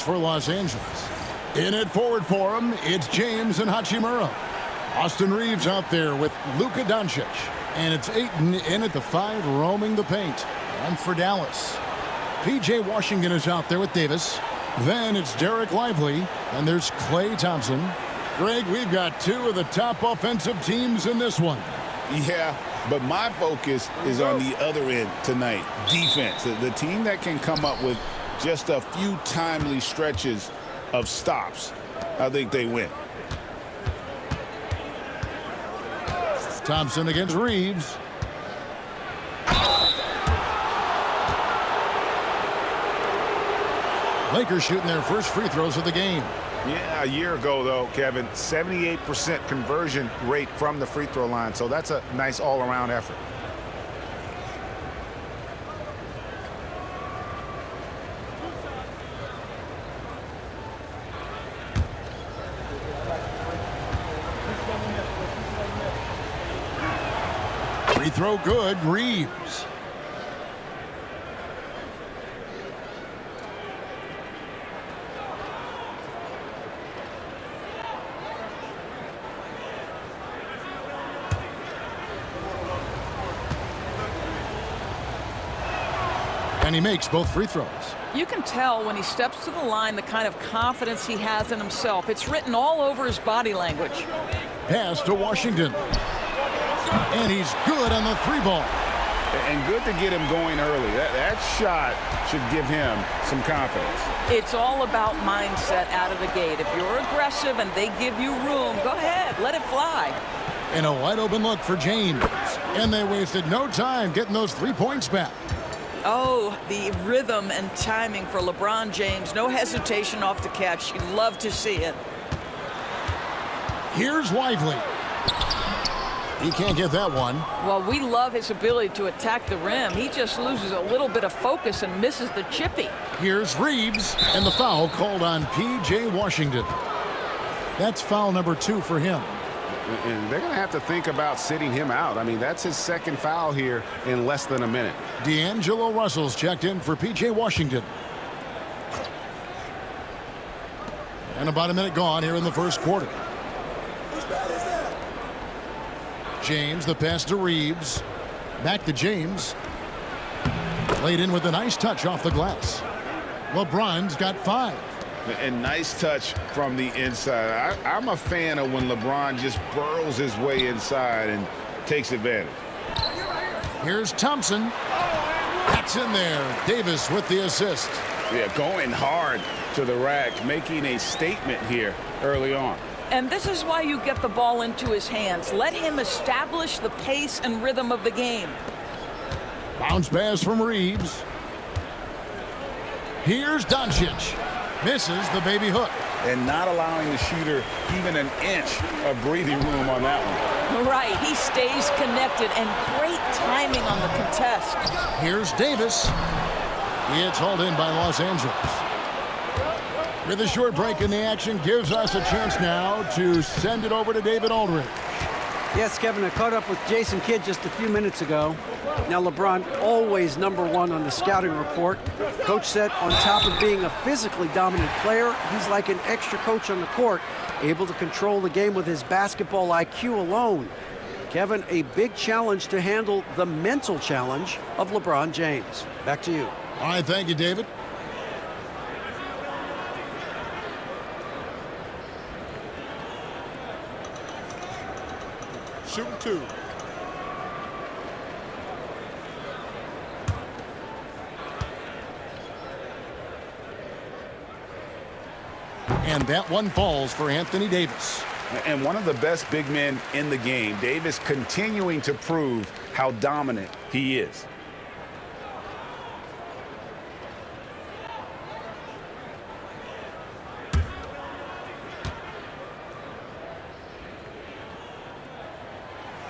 for Los Angeles. In it forward for him, it's James and Hachimura. Austin Reeves out there with Luka Doncic. And it's Ayton in at the 5, roaming the paint. One for Dallas. P.J. Washington is out there with Davis. Then it's Derek Lively. And there's Klay Thompson. Greg, we've got 2 of the top offensive teams in this one. Yeah, but my focus is on the other end tonight. Defense. The team that can come up with just a few timely stretches of stops, I think they win. Thompson against Reeves. Lakers shooting their first free throws of the game. Yeah, a year ago, though, Kevin, 78% conversion rate from the free throw line. So that's a nice all-around effort. Free throw good, Reeves. And he makes both free throws. You can tell when he steps to the line the kind of confidence he has in himself. It's written all over his body language. Pass to Washington. And he's good on the 3-ball. And good to get him going early. That shot should give him some confidence. It's all about mindset out of the gate. If you're aggressive and they give you room, go ahead, let it fly. And a wide open look for James. And they wasted no time getting those 3 points back. Oh, the rhythm and timing for LeBron James. No hesitation off the catch. You love to see it. Here's Lively. He can't get that one. Well, we love his ability to attack the rim. He just loses a little bit of focus and misses the chippy. Here's Reeves, and the foul called on P.J. Washington. That's foul number 2 for him. And they're going to have to think about sitting him out. I mean, that's his second foul here in less than a minute. D'Angelo Russell's checked in for P.J. Washington. And about a minute gone here in the first quarter. James, the pass to Reeves. Back to James. Laid in with a nice touch off the glass. LeBron's got 5. And nice touch from the inside. I'm a fan of when LeBron just burrows his way inside and takes advantage. Here's Thompson. That's in there. Davis with the assist. Yeah, going hard to the rack, making a statement here early on. And this is why you get the ball into his hands. Let him establish the pace and rhythm of the game. Bounce pass from Reeves. Here's Doncic. Misses the baby hook. And not allowing the shooter even an inch of breathing room on that one. Right, he stays connected, and great timing on the contest. Here's Davis. It's hauled in by Los Angeles. With a short break in the action, gives us a chance now to send it over to David Aldridge. Yes, Kevin, I caught up with Jason Kidd just a few minutes ago. Now, LeBron, always #1 on the scouting report. Coach said on top of being a physically dominant player, he's like an extra coach on the court, able to control the game with his basketball IQ alone. Kevin, a big challenge to handle the mental challenge of LeBron James. Back to you. All right, thank you, David. Shooting 2. And that one falls for Anthony Davis. And one of the best big men in the game, Davis continuing to prove how dominant he is.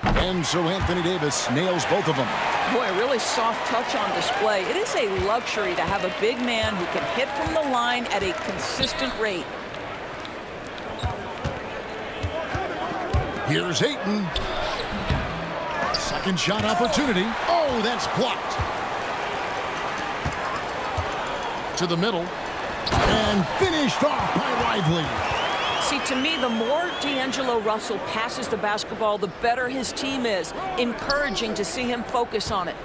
And so Anthony Davis nails both of them. Boy, a really soft touch on display. It is a luxury to have a big man who can hit from the line at a consistent rate. Here's Ayton. Second shot opportunity. Oh, that's blocked. To the middle. And finished off by Lively. See, to me, the more D'Angelo Russell passes the basketball, the better his team is. Encouraging to see him focus on it.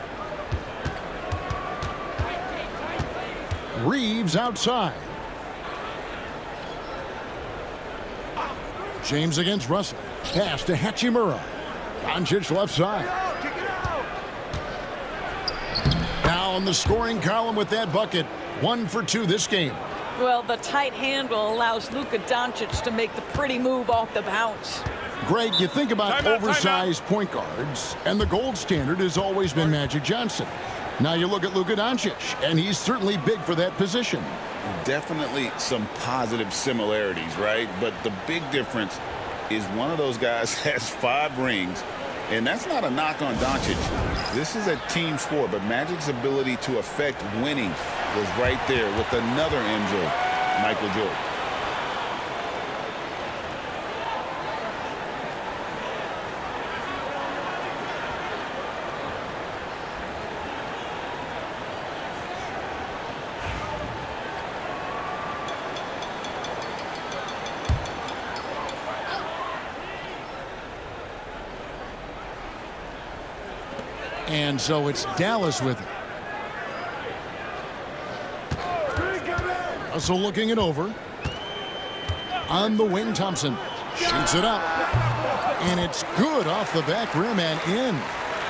Reeves outside. James against Russell. Pass to Hachimura. Doncic left side. Now on the scoring column with that bucket. 1 for 2 this game. Well, the tight handle allows Luka Doncic to make the pretty move off the bounce. Greg, you think about oversized point guards, and the gold standard has always been Magic Johnson. Now you look at Luka Doncic, and he's certainly big for that position. Definitely some positive similarities, right? But the big difference is one of those guys has 5 rings, and that's not a knock on Doncic. This is a team sport, but Magic's ability to affect winning was right there with another MJ, Michael Jordan. And so it's Dallas with it. Russell looking it over. On the wing, Thompson shoots it up. And it's good off the back rim and in.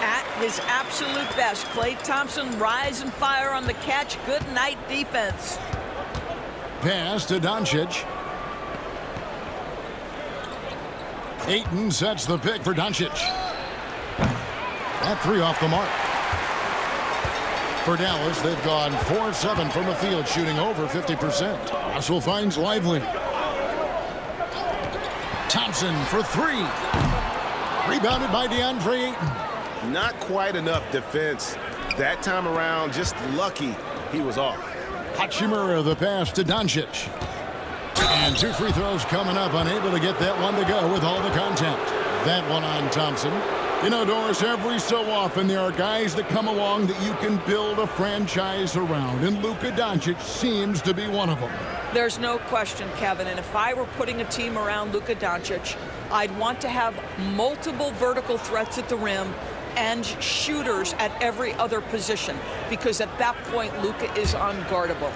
At his absolute best, Klay Thompson rise and fire on the catch. Good night defense. Pass to Doncic. Ayton sets the pick for Doncic. That 3 off the mark. For Dallas, they've gone 4-7 from the field, shooting over 50%. Russell finds Lively. Thompson for 3. Rebounded by Deandre Ayton. Not quite enough defense that time around. Just lucky he was off. Hachimura the pass to Doncic. And 2 free throws coming up, unable to get that one to go with all the contact. That one on Thompson. You know, Doris, every so often there are guys that come along that you can build a franchise around, and Luka Doncic seems to be one of them. There's no question, Kevin, and if I were putting a team around Luka Doncic, I'd want to have multiple vertical threats at the rim and shooters at every other position, because at that point, Luka is unguardable.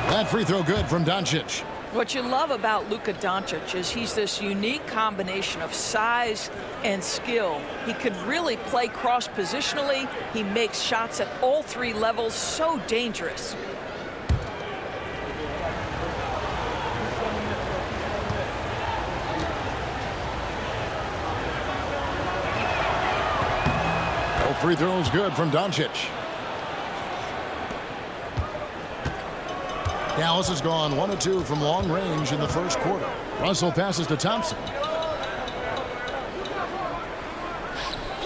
That free throw good from Doncic. What you love about Luka Doncic is he's this unique combination of size and skill. He could really play cross-positionally. He makes shots at all 3 levels, so dangerous. Both free throws good from Doncic. Dallas has gone 1 of 2 from long range in the first quarter. Russell passes to Thompson.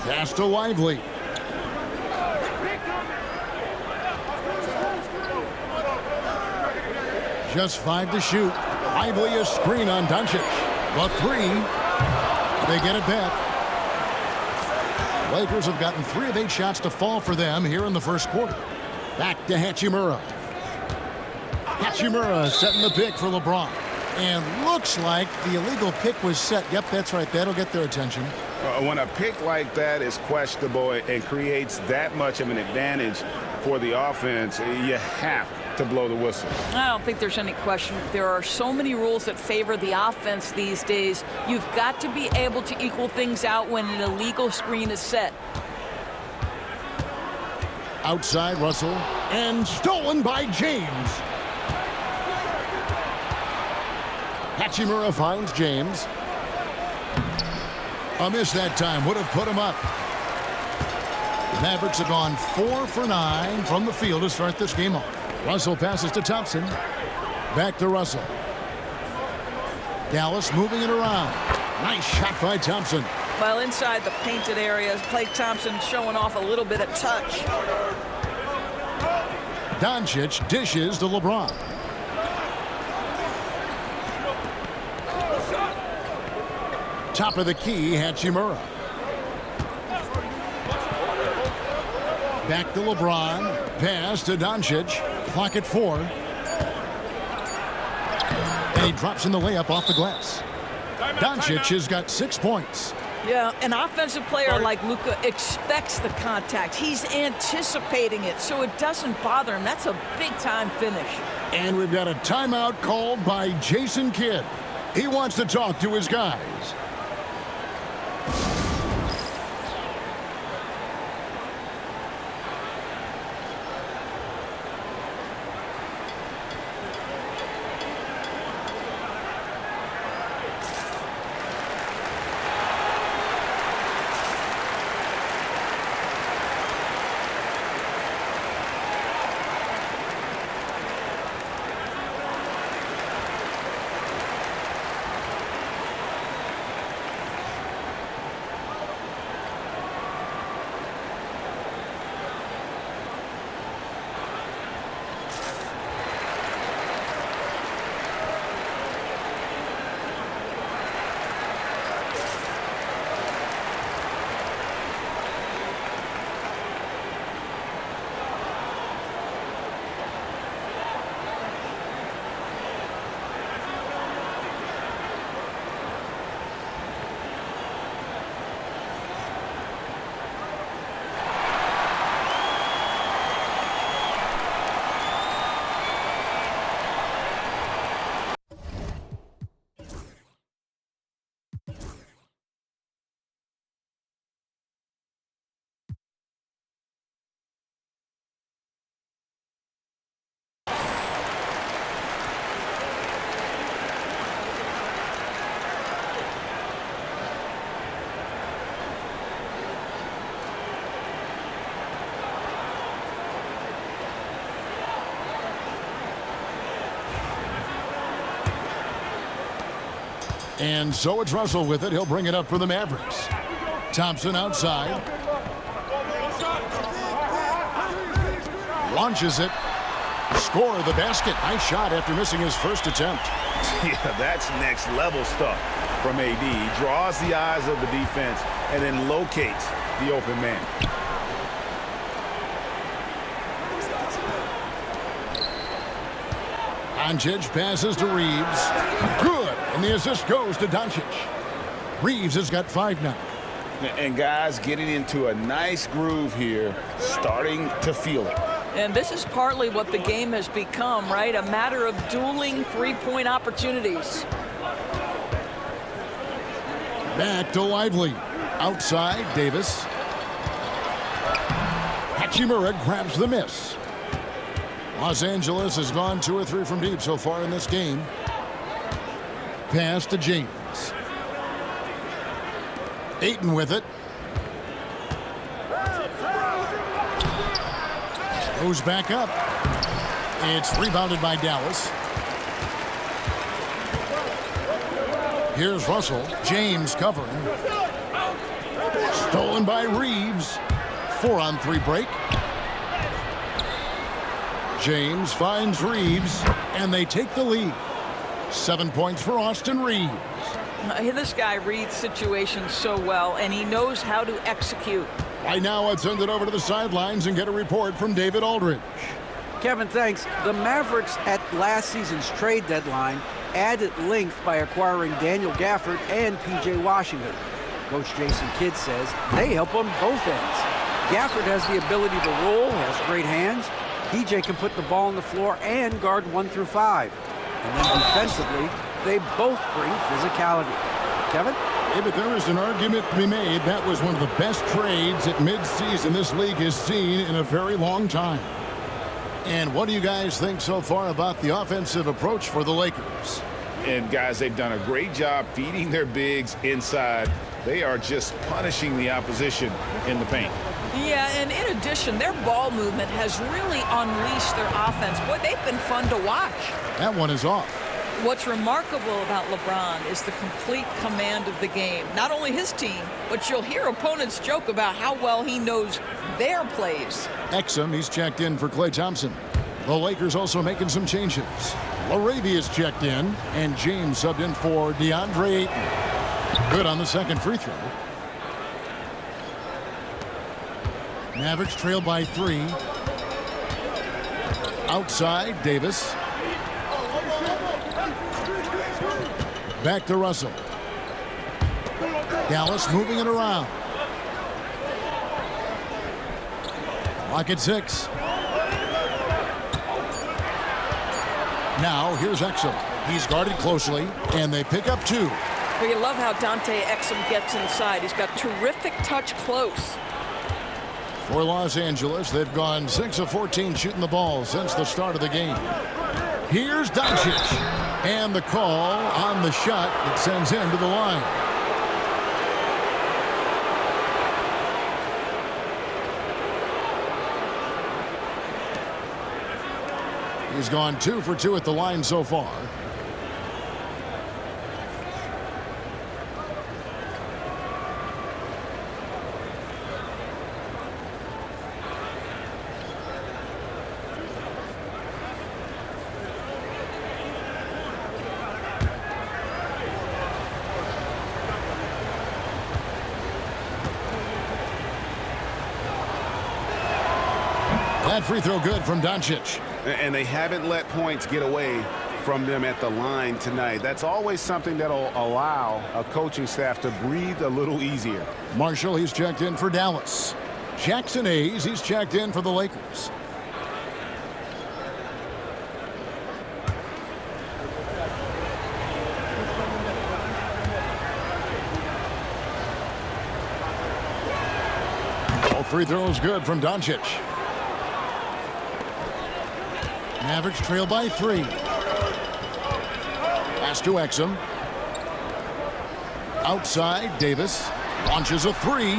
Pass to Lively. Just 5 to shoot. Lively a screen on Doncic. The 3. They get it back. Lakers have gotten 3 of 8 shots to fall for them here in the first quarter. Back to Hachimura. Hachimura setting the pick for LeBron. And looks like the illegal pick was set. Yep, that's right. That'll get their attention. When a pick like that is questionable and creates that much of an advantage for the offense, you have to blow the whistle. I don't think there's any question. There are so many rules that favor the offense these days. You've got to be able to equal things out when an illegal screen is set. Outside Russell. And stolen by James. Hachimura finds James. A miss that time would have put him up. The Mavericks have gone 4 for 9 from the field to start this game off. Russell passes to Thompson. Back to Russell. Dallas moving it around. Nice shot by Thompson. While inside the painted area, Klay Thompson showing off a little bit of touch. Doncic dishes to LeBron. Top of the key, Hachimura. Back to LeBron. Pass to Doncic. Clock at 4. And he drops in the layup off the glass. Doncic has got 6 points. Yeah, an offensive player like Luka expects the contact. He's anticipating it, so it doesn't bother him. That's a big-time finish. And we've got a timeout called by Jason Kidd. He wants to talk to his guys. And so it's Russell with it. He'll bring it up for the Mavericks. Thompson outside. Launches it. Score the basket. Nice shot after missing his first attempt. Yeah, that's next level stuff from AD. He draws the eyes of the defense and then locates the open man. Doncic passes to Reeves. Good. And the assist goes to Doncic. Reeves has got 5 now. And guys getting into a nice groove here, starting to feel it. And this is partly what the game has become, right? A matter of dueling three-point opportunities. Back to Lively. Outside, Davis. Hachimura grabs the miss. Los Angeles has gone 2 or 3 from deep so far in this game. Pass to James. Ayton with it. Goes back up. It's rebounded by Dallas. Here's Russell. James covering. Stolen by Reeves. 4-on-3 break. James finds Reeves, and they take the lead. 7 points for Austin Reeves. This guy reads situations so well, and he knows how to execute. Right now, let's send it over to the sidelines and get a report from David Aldridge. Kevin, thanks. The Mavericks at last season's trade deadline added length by acquiring Daniel Gafford and P.J. Washington. Coach Jason Kidd says they help on both ends. Gafford has the ability to roll, has great hands. P.J. can put the ball on the floor and guard 1 through 5. And then defensively, they both bring physicality. Kevin? Yeah, but there is an argument to be made. That was one of the best trades at midseason this league has seen in a very long time. And what do you guys think so far about the offensive approach for the Lakers? And guys, they've done a great job feeding their bigs inside. They are just punishing the opposition in the paint. Yeah, and in addition, their ball movement has really unleashed their offense. Boy, they've been fun to watch. That one is off. What's remarkable about LeBron is the complete command of the game. Not only his team, but you'll hear opponents joke about how well he knows their plays. Exum, he's checked in for Klay Thompson. The Lakers also making some changes. Laravia's checked in, and James subbed in for Deandre AYTON. Good on the second free throw. Mavericks trail by 3. Outside, Davis. Back to Russell. Dallas moving it around. Clock at 6. Now here's Exum. He's guarded closely, and they pick up 2. Well, you love how Dante Exum gets inside. He's got terrific touch close. For Los Angeles, they've gone 6 of 14 shooting the ball since the start of the game. Here's Doncic. And the call on the shot that sends him to the line. He's gone 2 for 2 at the line so far. That free throw good from Doncic. And they haven't let points get away from them at the line tonight. That's always something that'll allow a coaching staff to breathe a little easier. Marshall, he's checked in for Dallas. Jackson Hayes, he's checked in for the Lakers. All free throws good from Doncic. Mavericks trail by 3. Pass to Exum. Outside, Davis launches a 3.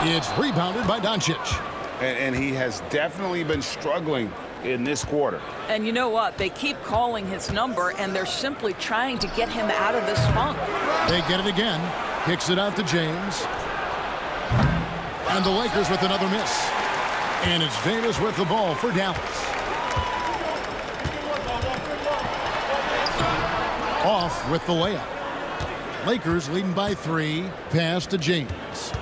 It's rebounded by Doncic. And he has definitely been struggling in this quarter. And you know what? They keep calling his number, and they're simply trying to get him out of this funk. They get it again. Kicks it out to James. And the Lakers with another miss. And it's Davis with the ball for Dallas. Off with the layup. Lakers leading by 3. Pass to James.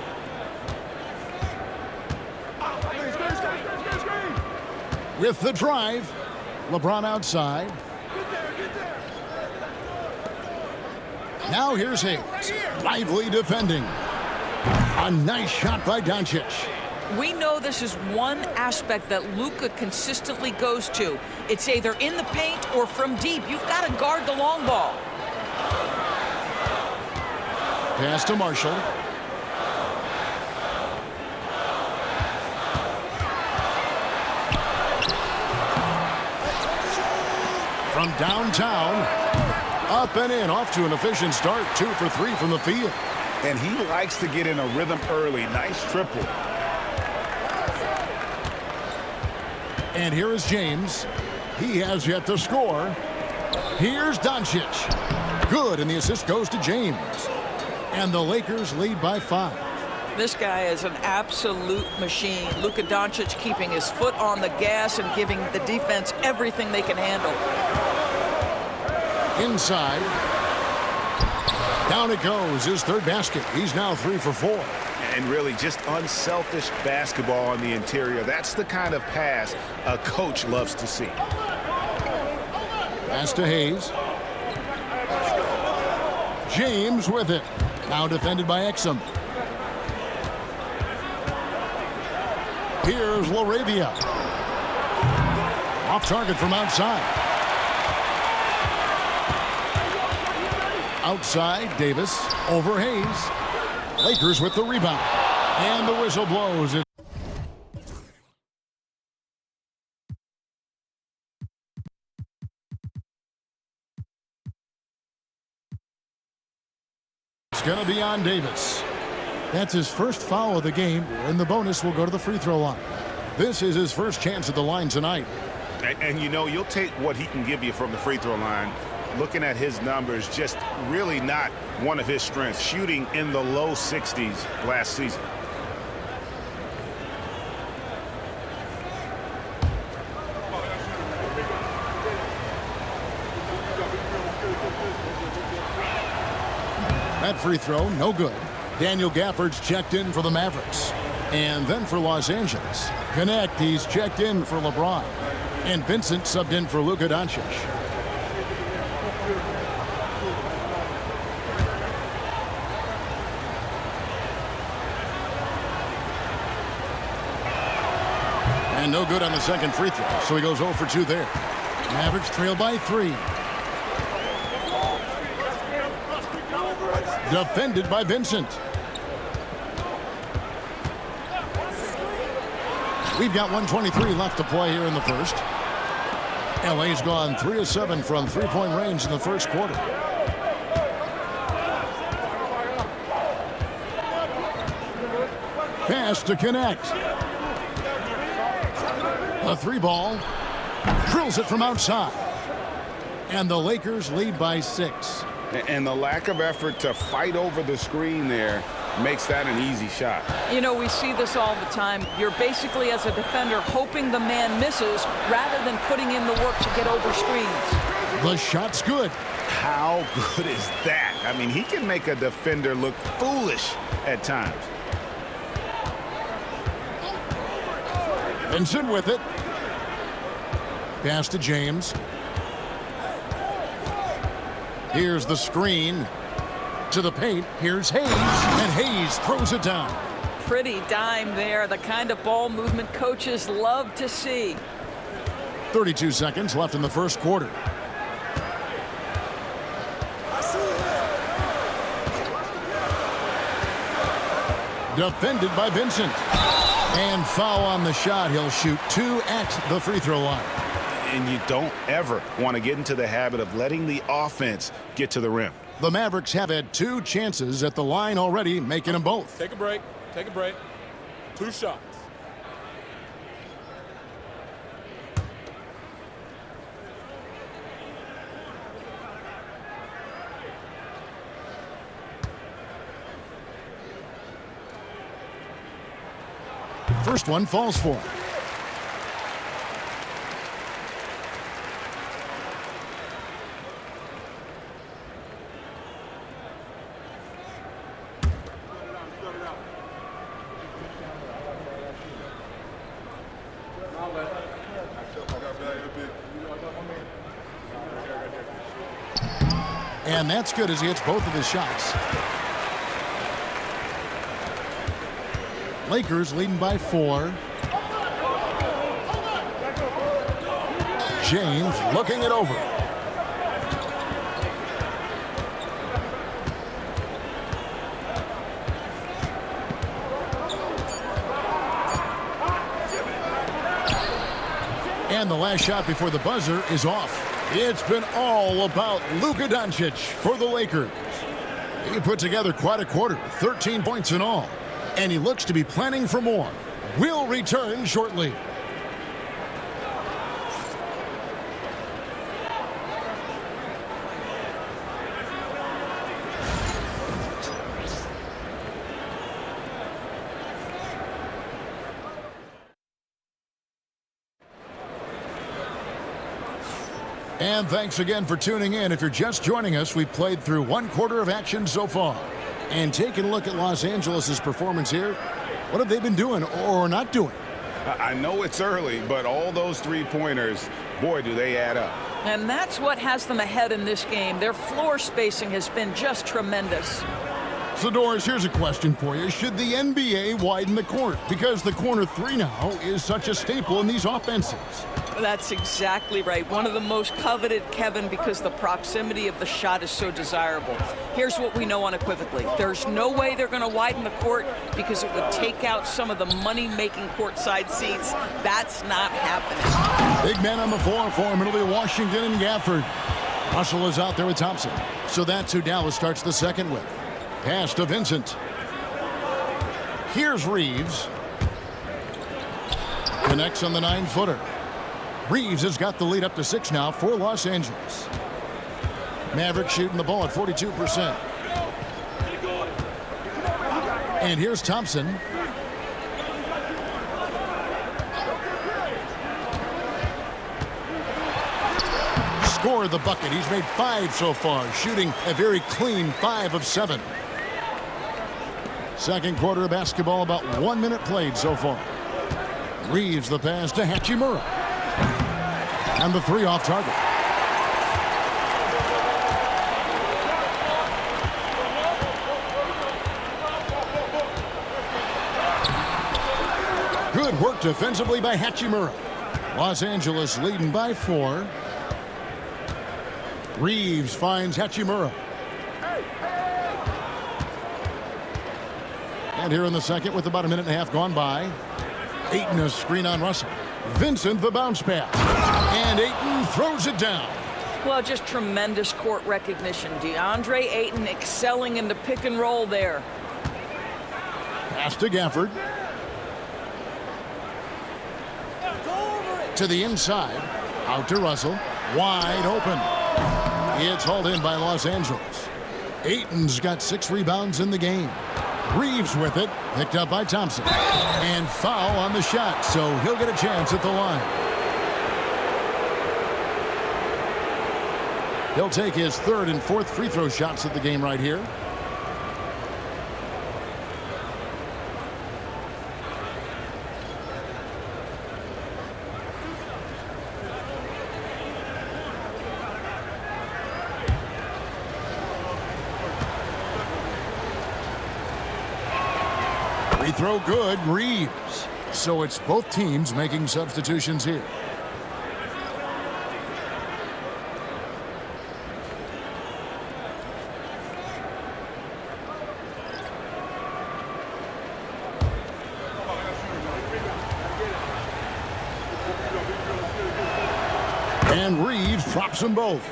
With the drive. LeBron outside. Now here's Hayes. Lively defending. A nice shot by Doncic. We know this is one aspect that Luka consistently goes to. It's either in the paint or from deep. You've got to guard the long ball. Pass to Marshall. From downtown, up and in, off to an efficient start. 2 for 3 from the field. And he likes to get in a rhythm early. Nice triple. And here is James. He has yet to score. Here's Doncic. Good, and the assist goes to James. And the Lakers lead by 5. This guy is an absolute machine. Luka Doncic keeping his foot on the gas and giving the defense everything they can handle. Inside. Down it goes. His third basket. He's now 3 for 4. And really just unselfish basketball on the interior. That's the kind of pass a coach loves to see. Pass to Hayes. James with it. Now defended by Exum. Here's Laravia. Off target from outside. Outside, Davis over Hayes. Lakers with the rebound. And the whistle blows. It's going to be on Davis. That's his first foul of the game, and the bonus will go to the free throw line. This is his first chance at the line tonight. And you know, you'll take what he can give you from the free throw line. Looking at his numbers, just really not one of his strengths. Shooting in the low 60s last season. That free throw, no good. Daniel Gafford's checked in for the Mavericks. And then for Los Angeles, Connect, he's checked in for LeBron. And Vincent subbed in for Luka Doncic. And no good on the second free throw, so he goes 0 for 2 there. Mavericks trail by 3. Defended by Vincent. We've got 1:23 left to play here in the first. LA's gone 3 of 7 from three-point range in the first quarter. Pass to Connect. A 3-ball. Drills it from outside. And the Lakers lead by 6. And the lack of effort to fight over the screen there makes that an easy shot. You know, we see this all the time. You're basically, as a defender, hoping the man misses rather than putting in the work to get over screens. The shot's good. How good is that? I mean, he can make a defender look foolish at times. Vincent with it. Pass to James. Here's the screen. To the paint. Here's Hayes. And Hayes throws it down. Pretty dime there. The kind of ball movement coaches love to see. 32 seconds left in the first quarter. Defended by Vincent. And foul on the shot. He'll shoot 2 at the free throw line. And you don't ever want to get into the habit of letting the offense get to the rim. The Mavericks have had 2 chances at the line already, making them both. Take a break. Take a break. 2 shots. First one falls for him. And that's good as he hits both of his shots. Lakers leading by 4. James looking it over. And the last shot before the buzzer is off. It's been all about Luka Doncic for the Lakers. He put together quite a quarter, 13 points in all. And he looks to be planning for more. We'll return shortly. And thanks again for tuning in. If you're just joining us, we've played through 1 quarter of action so far. And taking a look at Los Angeles' performance here, what have they been doing or not doing? I know it's early, but all those 3-pointers, boy, do they add up. And that's what has them ahead in this game. Their floor spacing has been just tremendous. So, Doris, here's a question for you. Should the NBA widen the court? Because the corner 3 now is such a staple in these offenses. That's exactly right. One of the most coveted, Kevin, because the proximity of the shot is so desirable. Here's what we know unequivocally. There's no way they're going to widen the court because it would take out some of the money-making courtside seats. That's not happening. Big man on the floor for him. It'll be Washington and Gafford. Russell is out there with Thompson. So that's who Dallas starts the second with. Pass to Vincent. Here's Reeves. Connects on the 9-footer. Reeves has got the lead up to 6 now for Los Angeles. Mavericks shooting the ball at 42%. And here's Thompson. Scored the bucket. He's made 5 so far, shooting a very clean 5 of 7. Second quarter of basketball, about 1 minute played so far. Reeves the pass to Hachimura. And the three off target. Good work defensively by Hachimura. Los Angeles leading by 4. Reeves finds Hachimura. And here in the second with about 1.5 minutes gone by. Ayton a screen on Russell. Vincent the bounce pass. And Ayton throws it down. Well, just tremendous court recognition. Deandre Ayton excelling in the pick and roll there. Pass to Gafford. To the inside. Out to Russell. Wide open. It's hauled in by Los Angeles. Ayton's got 6 rebounds in the game. Reeves with it. Picked up by Thompson. And foul on the shot, so he'll get a chance at the line. He'll take his 3rd and 4th free throw shots of the game right here. Free throw good, Reeves. So it's both teams making substitutions here. And Reeves drops them both.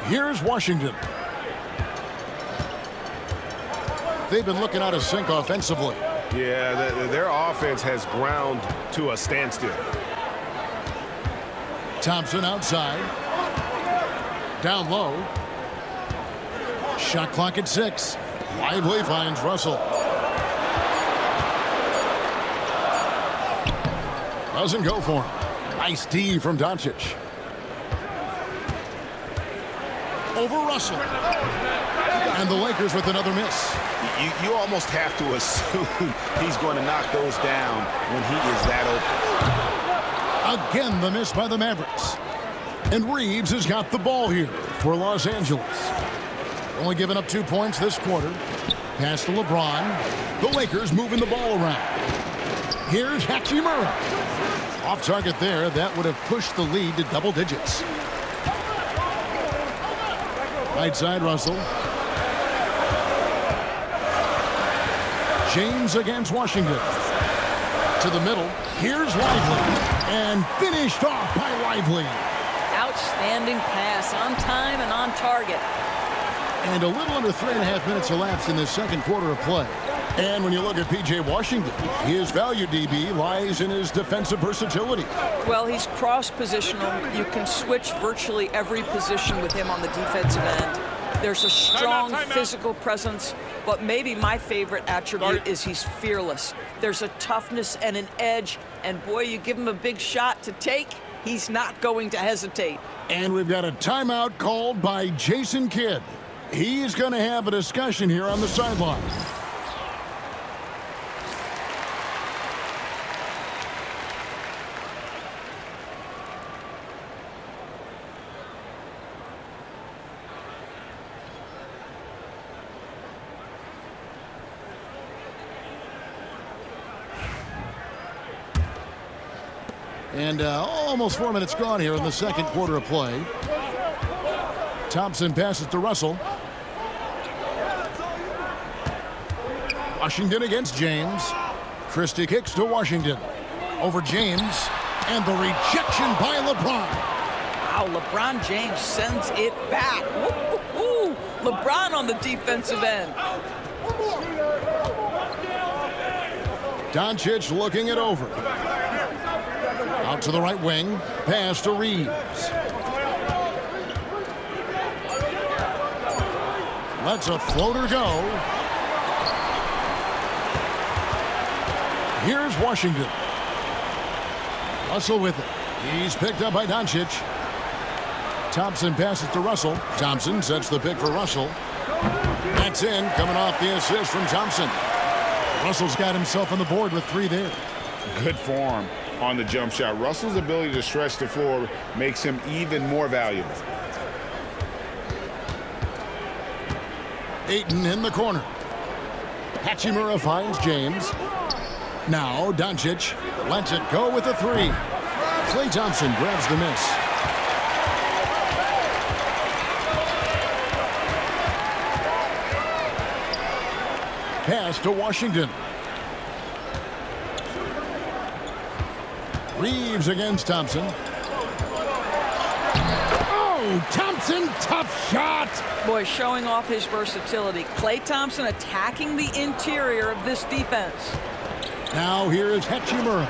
Here's Washington. They've been looking out of sync offensively. Yeah, their offense has ground to a standstill. Thompson outside. Down low. Shot clock at 6. Lively finds Russell. Doesn't go for him. Nice D from Doncic. Over Russell. And the Lakers with another miss. You almost have to assume he's going to knock those down when he is that open. Again, the miss by the Mavericks. And Reeves has got the ball here for Los Angeles. Only giving up 2 points this quarter. Pass to LeBron. The Lakers moving the ball around. Here's Hachimura. Off target there. That would have pushed the lead to double digits. Right side, Russell. James against Washington. To the middle. Here's Lively. And finished off by Lively. Outstanding pass on time and on target. And a little under 3.5 minutes elapsed in the second quarter of play. And when you look at P.J. Washington, his value, DB, lies in his defensive versatility. Well, he's cross-positional. You can switch virtually every position with him on the defensive end. There's a strong physical presence, but maybe my favorite attribute is he's fearless. There's a toughness and an edge, and boy, you give him a big shot to take, he's not going to hesitate. And we've got a timeout called by Jason Kidd. He's going to have a discussion here on the sideline. And almost 4 minutes gone here in the second quarter of play. Thompson passes to Russell. Washington against James. Christie kicks to Washington. Over James. And the rejection by LeBron. Wow, LeBron James sends it back. Woo-hoo-hoo. LeBron on the defensive end. Doncic looking it over. Out to the right wing. Pass to Reeves. Lets a floater go. Here's Washington. Russell with it. He's picked up by Doncic. Thompson passes to Russell. Thompson sets the pick for Russell. That's in, coming off the assist from Thompson. Russell's got himself on the board with 3 there. Good form on the jump shot. Russell's ability to stretch the floor makes him even more valuable. Ayton in the corner. Hachimura finds James. Now Doncic lets it go with a 3. Klay Thompson grabs the miss. Pass to Washington. Reeves against Thompson. Oh, Thompson, tough shot. Boy, showing off his versatility. Klay Thompson attacking the interior of this defense. Now here is Hachimura.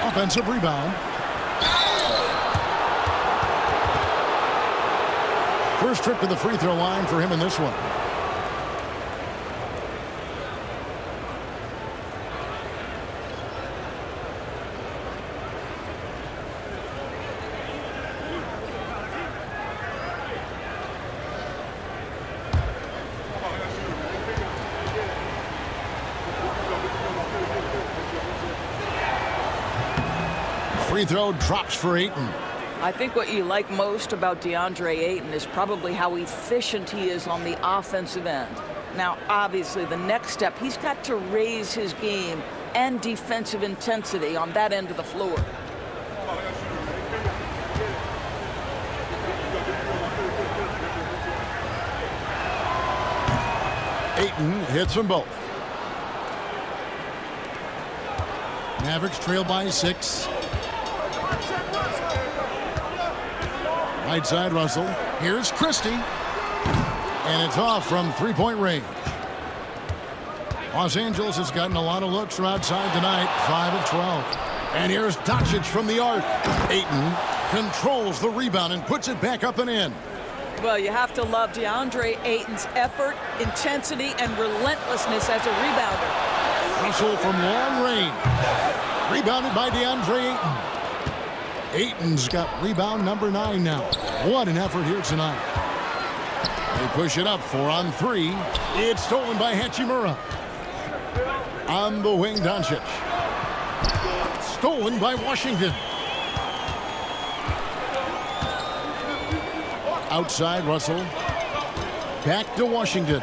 Offensive rebound. First trip to the free throw line for him in this one. Free throw drops for Ayton. I think what you like most about Deandre Ayton is probably how efficient he is on the offensive end. Now, obviously, the next step, he's got to raise his game and defensive intensity on that end of the floor. Ayton hits them both. Mavericks trail by 6. Right side Russell. Here's Christie. And it's off from 3-point range. Los Angeles has gotten a lot of looks from outside tonight. 5 of 12. And here's Doncic from the arc. Ayton controls the rebound and puts it back up and in. Well, you have to love DeAndre Ayton's effort, intensity, and relentlessness as a rebounder. Russell from long range. Rebounded by DeAndre Ayton. Ayton's got rebound number 9 now. What an effort here tonight. They push it up 4 on 3. It's stolen by Hachimura. On the wing, Doncic. Stolen by Washington. Outside, Russell. Back to Washington.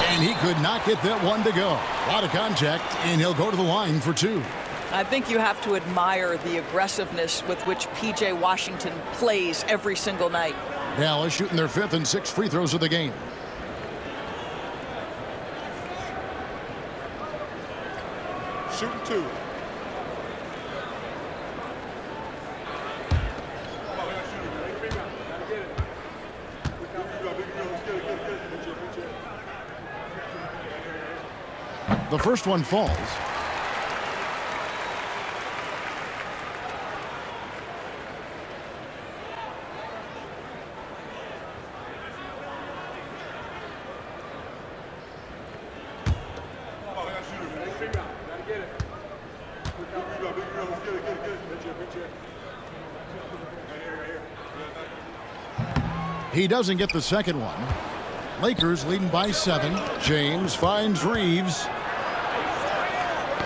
And he could not get that one to go. A lot of contact, and he'll go to the line for 2. I think you have to admire the aggressiveness with which P.J. Washington plays every single night. Dallas shooting their 5th and 6th free throws of the game. Shooting 2. The first one falls. He doesn't get the second one. Lakers leading by 7. James finds Reeves.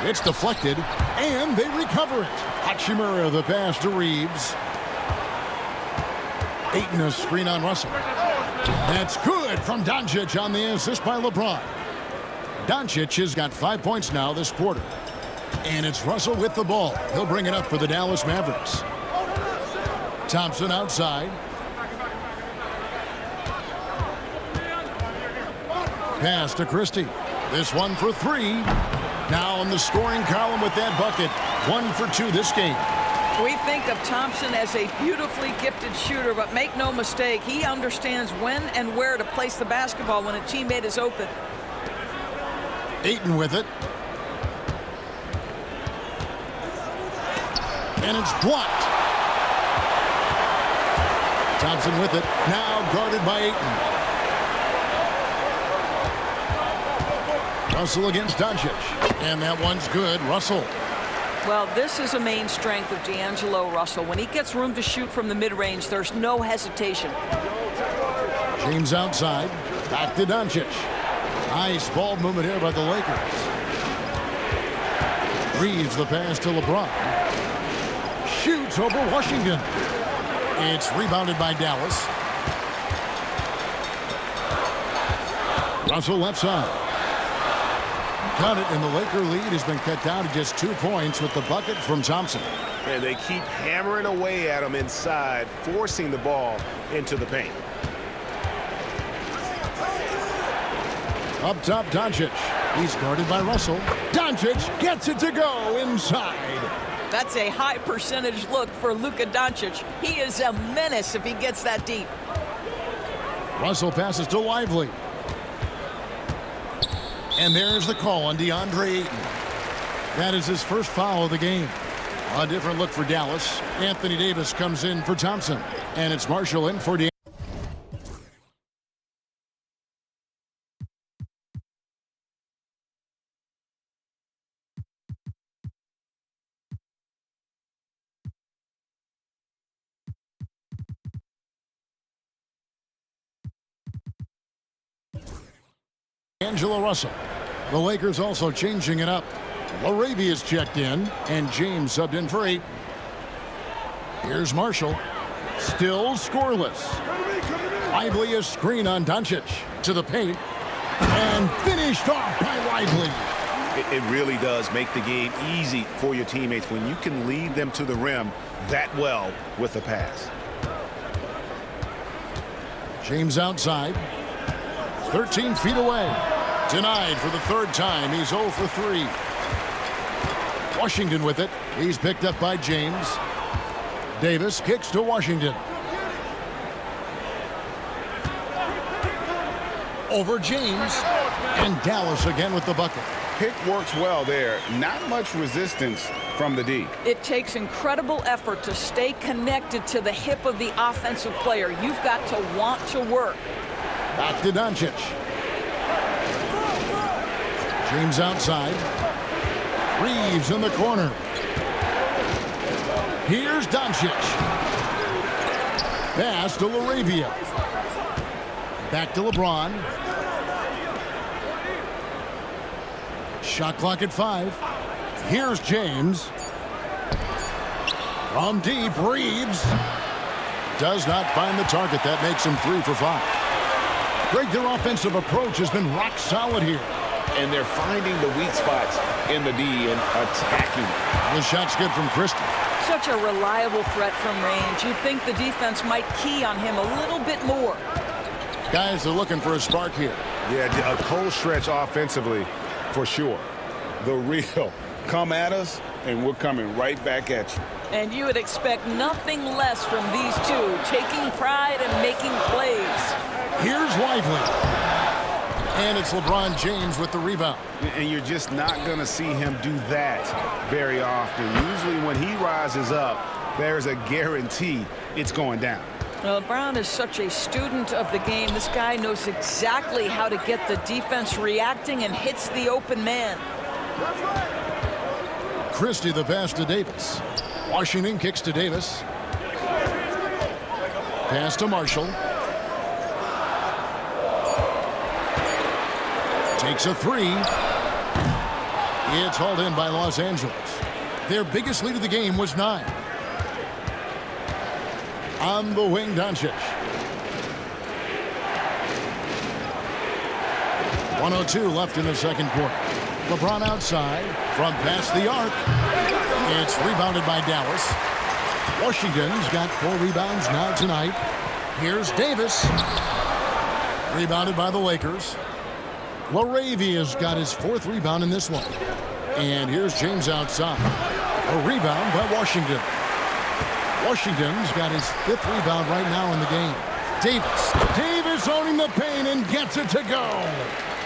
It's deflected, and they recover it. Hachimura the pass to Reeves. Ayton a screen on Russell. That's good from Doncic on the assist by LeBron. Doncic has got 5 points now this quarter. And it's Russell with the ball. He'll bring it up for the Dallas Mavericks. Thompson outside. Pass to Christie. This one for 3. Now in the scoring column with that bucket. 1 for 2 this game. We think of Thompson as a beautifully gifted shooter, but make no mistake, he understands when and where to place the basketball when a teammate is open. Ayton with it. And it's blocked. Thompson with it. Now guarded by Ayton. Russell against Doncic. And that one's good. Russell. Well, this is a main strength of D'Angelo Russell. When he gets room to shoot from the mid-range, there's no hesitation. James outside. Back to Doncic. Nice ball movement here by the Lakers. Reeves the pass to LeBron. Shoots over Washington. It's rebounded by Dallas. Russell left side. Got it, and the Laker lead has been cut down to just 2 points with the bucket from Thompson. And they keep hammering away at him inside, forcing the ball into the paint. Up top, Doncic. He's guarded by Russell. Doncic gets it to go inside. That's a high percentage look for Luka Doncic. He is a menace if he gets that deep. Russell passes to Lively. And there's the call on Deandre AYTON. That is his first foul of the game. A different look for Dallas. Anthony Davis comes in for Thompson. And it's Marshall in for D'Angelo Russell. The Lakers also changing it up. Laravia's checked in, and James subbed in for 8. Here's Marshall. Still scoreless. Lively a screen on Doncic. To the paint. And finished off by Lively. It really does make the game easy for your teammates when you can lead them to the rim that well with a pass. James outside. 13 feet away. Denied for the third time. He's 0 for 3. Washington with it. He's picked up by James. Davis kicks to Washington. Over James. And Dallas again with the bucket. Pick works well there. Not much resistance from the D. It takes incredible effort to stay connected to the hip of the offensive player. You've got to want to work. Back to Doncic. James outside. Reeves in the corner. Here's Doncic. Pass to Laravia. Back to LeBron. Shot clock at 5. Here's James. From deep, Reeves. Does not find the target. That makes him 3 for 5. Greg, their offensive approach has been rock solid here. And they're finding the weak spots in the D and attacking. The shot's good from Christie. Such a reliable threat from range. You'd think the defense might key on him a little bit more. Guys are looking for a spark here. Yeah, a cold stretch offensively for sure. The real come at us, and we're coming right back at you. And you would expect nothing less from these two, taking pride and making plays. Here's Lively. And it's LeBron James with the rebound. And you're just not going to see him do that very often. Usually when he rises up, there's a guarantee it's going down. Well, LeBron is such a student of the game. This guy knows exactly how to get the defense reacting and hits the open man. Christie the pass to Davis. Washington kicks to Davis. Pass to Marshall. Takes a 3. It's hauled in by Los Angeles. Their biggest lead of the game was 9. On the wing, Doncic. 1:02 left in the second quarter. LeBron outside from past the arc. It's rebounded by Dallas. Washington's got 4 rebounds now tonight. Here's Davis. Rebounded by the Lakers. Laravia's got his 4th rebound in this one. And here's James outside. A rebound by Washington. Washington's got his 5th rebound right now in the game. Davis owning the paint and gets it to go.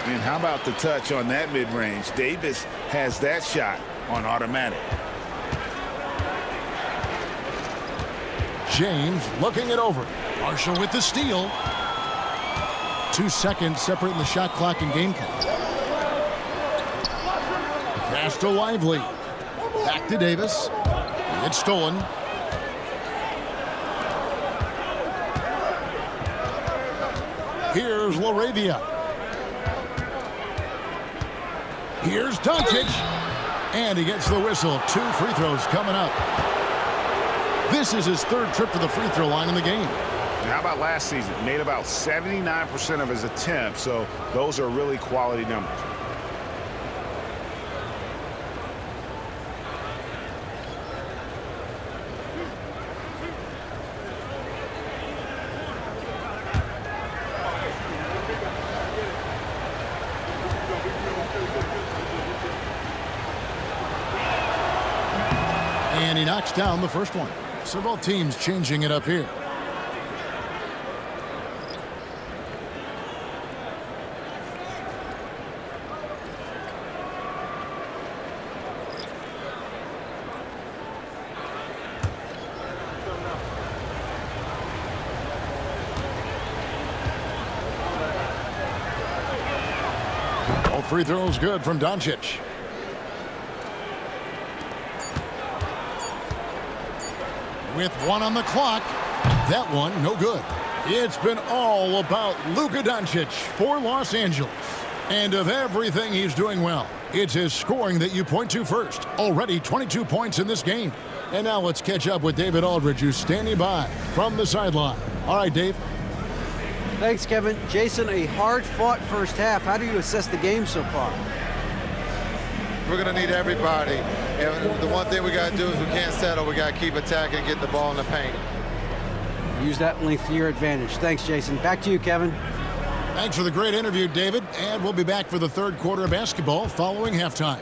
And how about the touch on that mid-range? Davis has that shot on automatic. James looking it over. Marshall with the steal. 2 seconds separating the shot clock and game clock. Pass to Lively. Back to Davis. It's stolen. Here's Laravia. Here's Doncic. And he gets the whistle. 2 free throws coming up. This is his 3rd trip to the free throw line in the game. How about last season? Made about 79% of his attempts, so those are really quality numbers. And he knocks down the first one. So both teams changing it up here. Both free throws good from Doncic. With 1 on the clock, that one no good. It's been all about Luka Doncic for Los Angeles. And of everything he's doing well, it's his scoring that you point to first. Already 22 points in this game. And now let's catch up with David Aldridge, who's standing by from the sideline. All right, Dave. Thanks, Kevin. Jason, a hard-fought first half. How do you assess the game so far? We're going to need everybody. And the one thing we got to do is we can't settle. We got to keep attacking and get the ball in the paint. Use that length to your advantage. Thanks, Jason. Back to you, Kevin. Thanks for the great interview, David. And we'll be back for the 3rd quarter of basketball following halftime.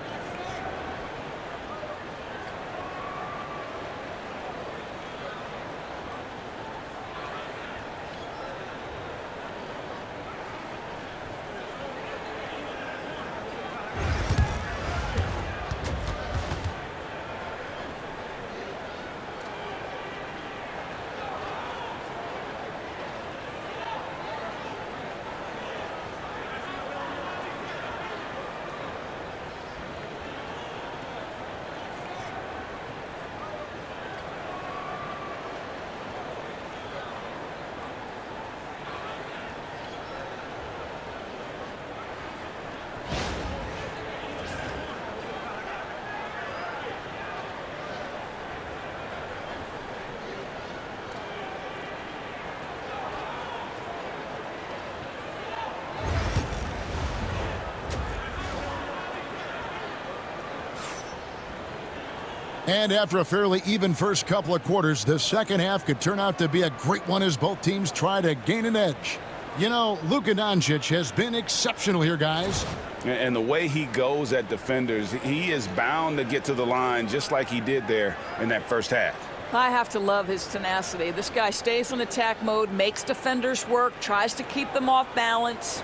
And after a fairly even first couple of quarters, the second half could turn out to be a great one as both teams try to gain an edge. You know, Luka Doncic has been exceptional here, guys. And the way he goes at defenders, he is bound to get to the line just like he did there in that first half. I have to love his tenacity. This guy stays in attack mode, makes defenders work, tries to keep them off balance.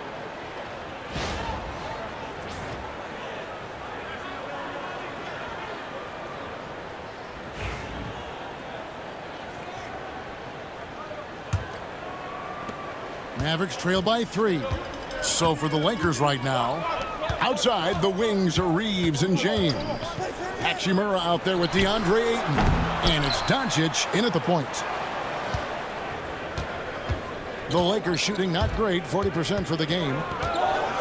Mavericks trail by 3. So for the Lakers right now, outside the wings are Reeves and James. Hachimura out there with Deandre AYTON. And it's Doncic in at the point. The Lakers shooting not great, 40% for the game.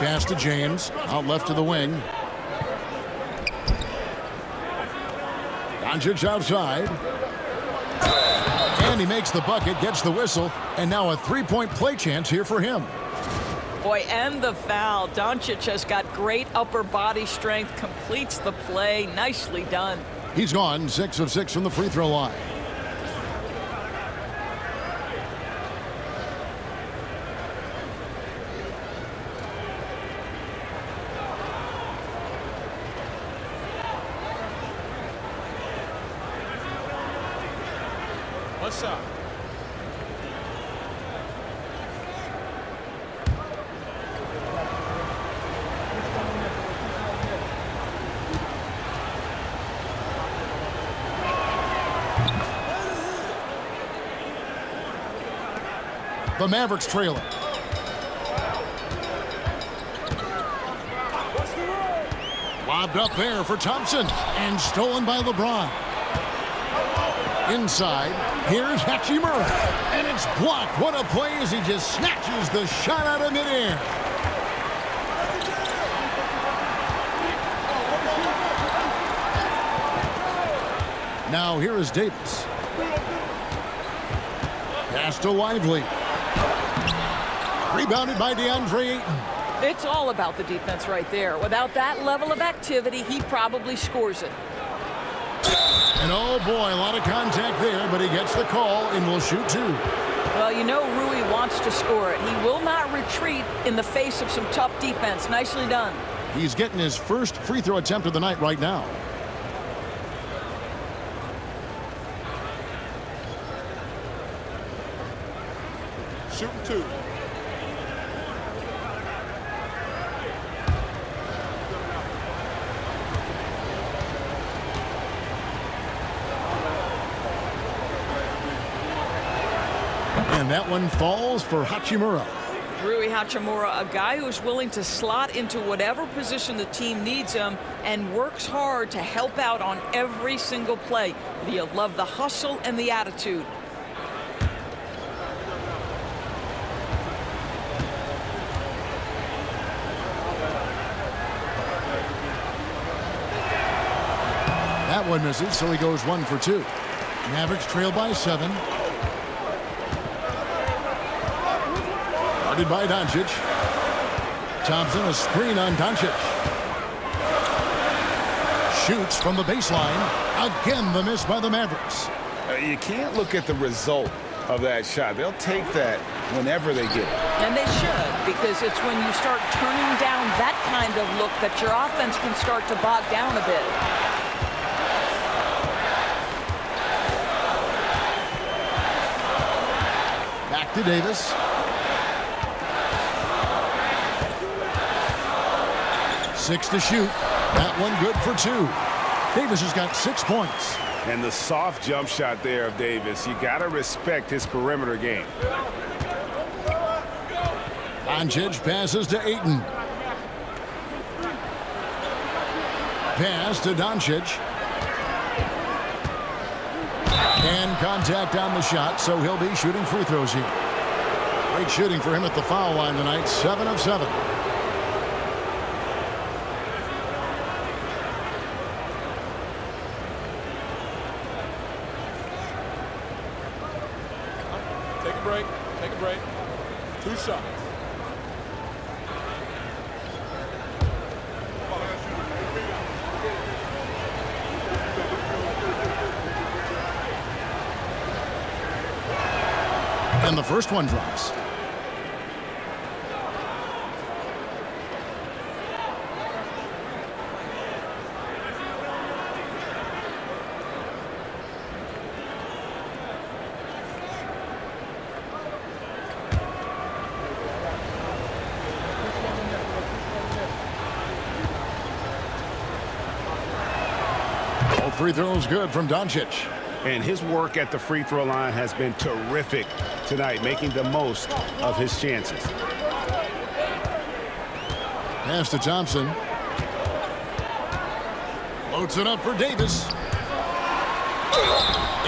Pass to James, out left to the wing. Doncic outside. And he makes the bucket, gets the whistle, and now a 3-point play chance here for him. Boy, and the foul. Doncic has got great upper body strength, completes the play. Nicely done. He's gone 6 of 6 from the free throw line. What's up? The Mavericks trailing. Lobbed up there for Thompson and stolen by LeBron. Inside, here's Hachimura, and it's blocked. What a play as he just snatches the shot out of midair. Now here is Davis. Pass to Lively. Rebounded by Deandre AYTON. It's all about the defense right there. Without that level of activity, he probably scores it. And oh boy, a lot of contact there, but he gets the call and will shoot two. Well, you know Rui wants to score it. He will not retreat in the face of some tough defense. Nicely done. He's getting his first free throw attempt of the night right now. Shooting two. And that one falls for Hachimura. Rui Hachimura, a guy who's willing to slot into whatever position the team needs him and works hard to help out on every single play. You love the hustle and the attitude. That one misses, so he goes 1 for 2. Mavericks trail by 7. Guarded by Doncic. Thompson, a screen on Doncic. Shoots from the baseline. Again, the miss by the Mavericks. You can't look at the result of that shot. They'll take that whenever they get it. And they should, because it's when you start turning down that kind of look that your offense can start to bog down a bit. Back to Davis. Six to shoot. That one good for 2. Davis has got 6 points. And the soft jump shot there of Davis. You got to respect his perimeter game. Doncic passes to AYTON. Pass to Doncic. And contact on the shot, so he'll be shooting free throws here. Great shooting for him at the foul line tonight, 7 of 7. Take a break. Take a break. 2 shots. And the first one drops. All free throws good from Doncic. And his work at the free throw line has been terrific tonight, making the most of his chances. Pass to Thompson. Loads it up for Davis.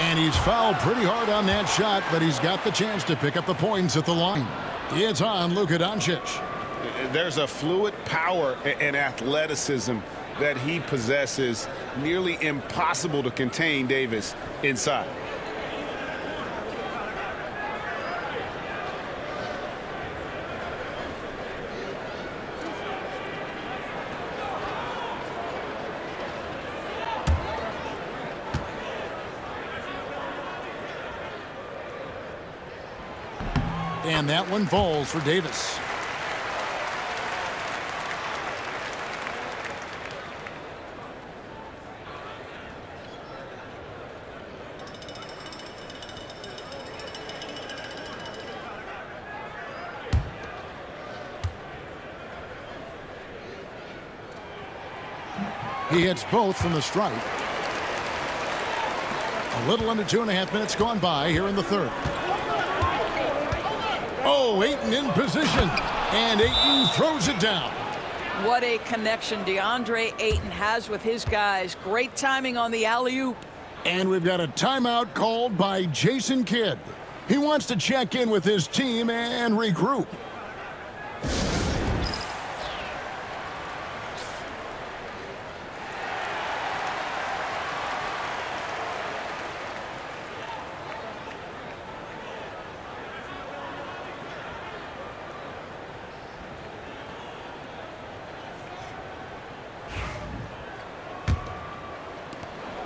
And he's fouled pretty hard on that shot, but he's got the chance to pick up the points at the line. It's on Luka Doncic. There's a fluid power and athleticism that he possesses, nearly impossible to contain Davis inside. And that one falls for Davis. He hits both from the stripe. A little under 2.5 minutes gone by here in the third. Oh, AYTON in position. And AYTON throws it down. What a connection Deandre AYTON has with his guys. Great timing on the alley-oop. And we've got a timeout called by Jason Kidd. He wants to check in with his team and regroup.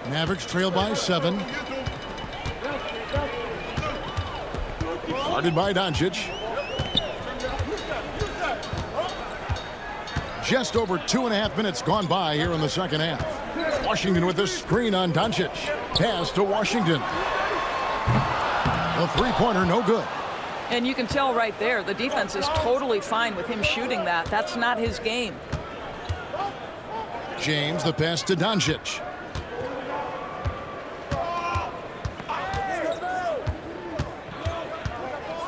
Mavericks trail by 7. Guarded by Doncic. Just over 2.5 minutes gone by here in the second half. Washington with the screen on Doncic. Pass to Washington. The three-pointer no good. And you can tell right there, the defense is totally fine with him shooting that. That's not his game. James, the pass to Doncic.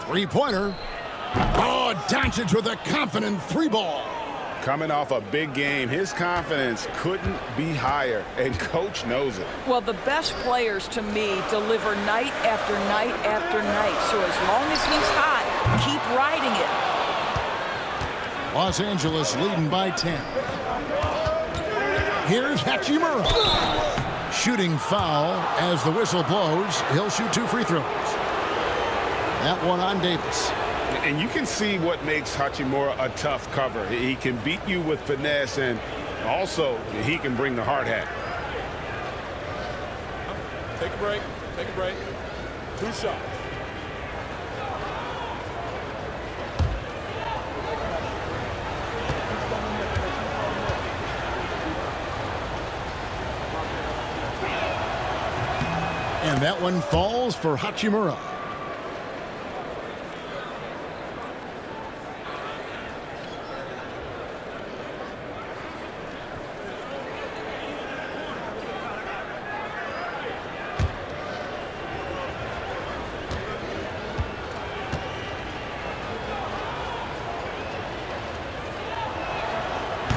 Three-pointer. Oh, Doncic with a confident three ball. Coming off a big game, his confidence couldn't be higher, and coach knows it. Well, the best players to me deliver night after night after night. So as long as he's hot, keep riding it. Los Angeles leading by 10. Here's Hachimura. Shooting foul as the whistle blows. He'll shoot 2 free throws. That one on Davis. And you can see what makes Hachimura a tough cover. He can beat you with finesse, and also he can bring the hard hat. Take a break. Take a break. 2 shots. And that one falls for Hachimura.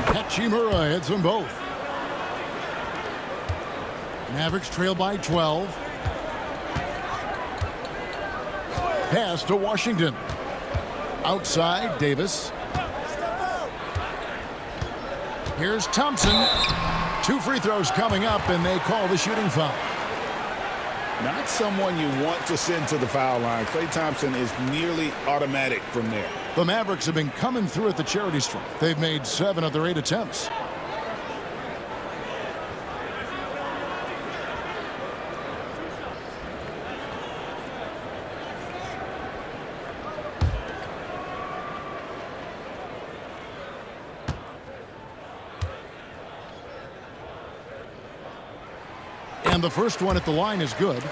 Hachimura hits them both. Mavericks trail by 12. Pass to Washington. Outside, Davis. Here's Thompson. 2 free throws coming up, and they call the shooting foul. Not someone you want to send to the foul line. Klay Thompson is nearly automatic from there. The Mavericks have been coming through at the charity stripe. They've made 7 of their 8 attempts. And the first one at the line is good.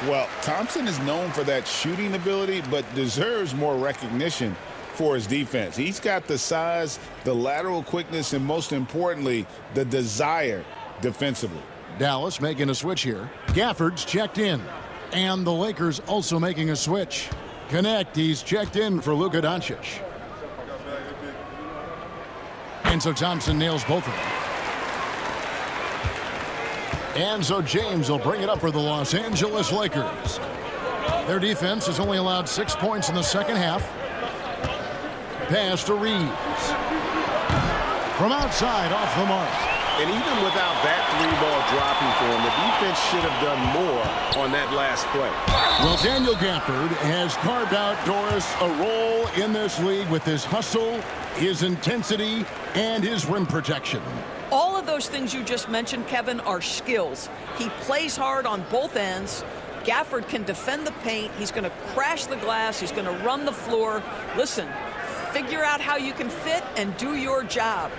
Well, Thompson is known for that shooting ability, but deserves more recognition for his defense. He's got the size, the lateral quickness, and most importantly, the desire defensively. Dallas making a switch here. Gafford's checked in. And the Lakers also making a switch. Connect, he's checked in for Luka Doncic. And so Thompson nails both of them. And so James will bring it up for the Los Angeles Lakers. Their defense has only allowed 6 points in the second half. Pass to Reeves. From outside, off the mark. And even without that 3-ball dropping for him, the defense should have done more on that last play. Well, Daniel Gafford has carved out, Doris, a role in this league with his hustle, his intensity, and his rim protection. All of those things you just mentioned, Kevin, are skills. He plays hard on both ends. Gafford can defend the paint. He's going to crash the glass. He's going to run the floor. Listen, figure out how you can fit and do your job.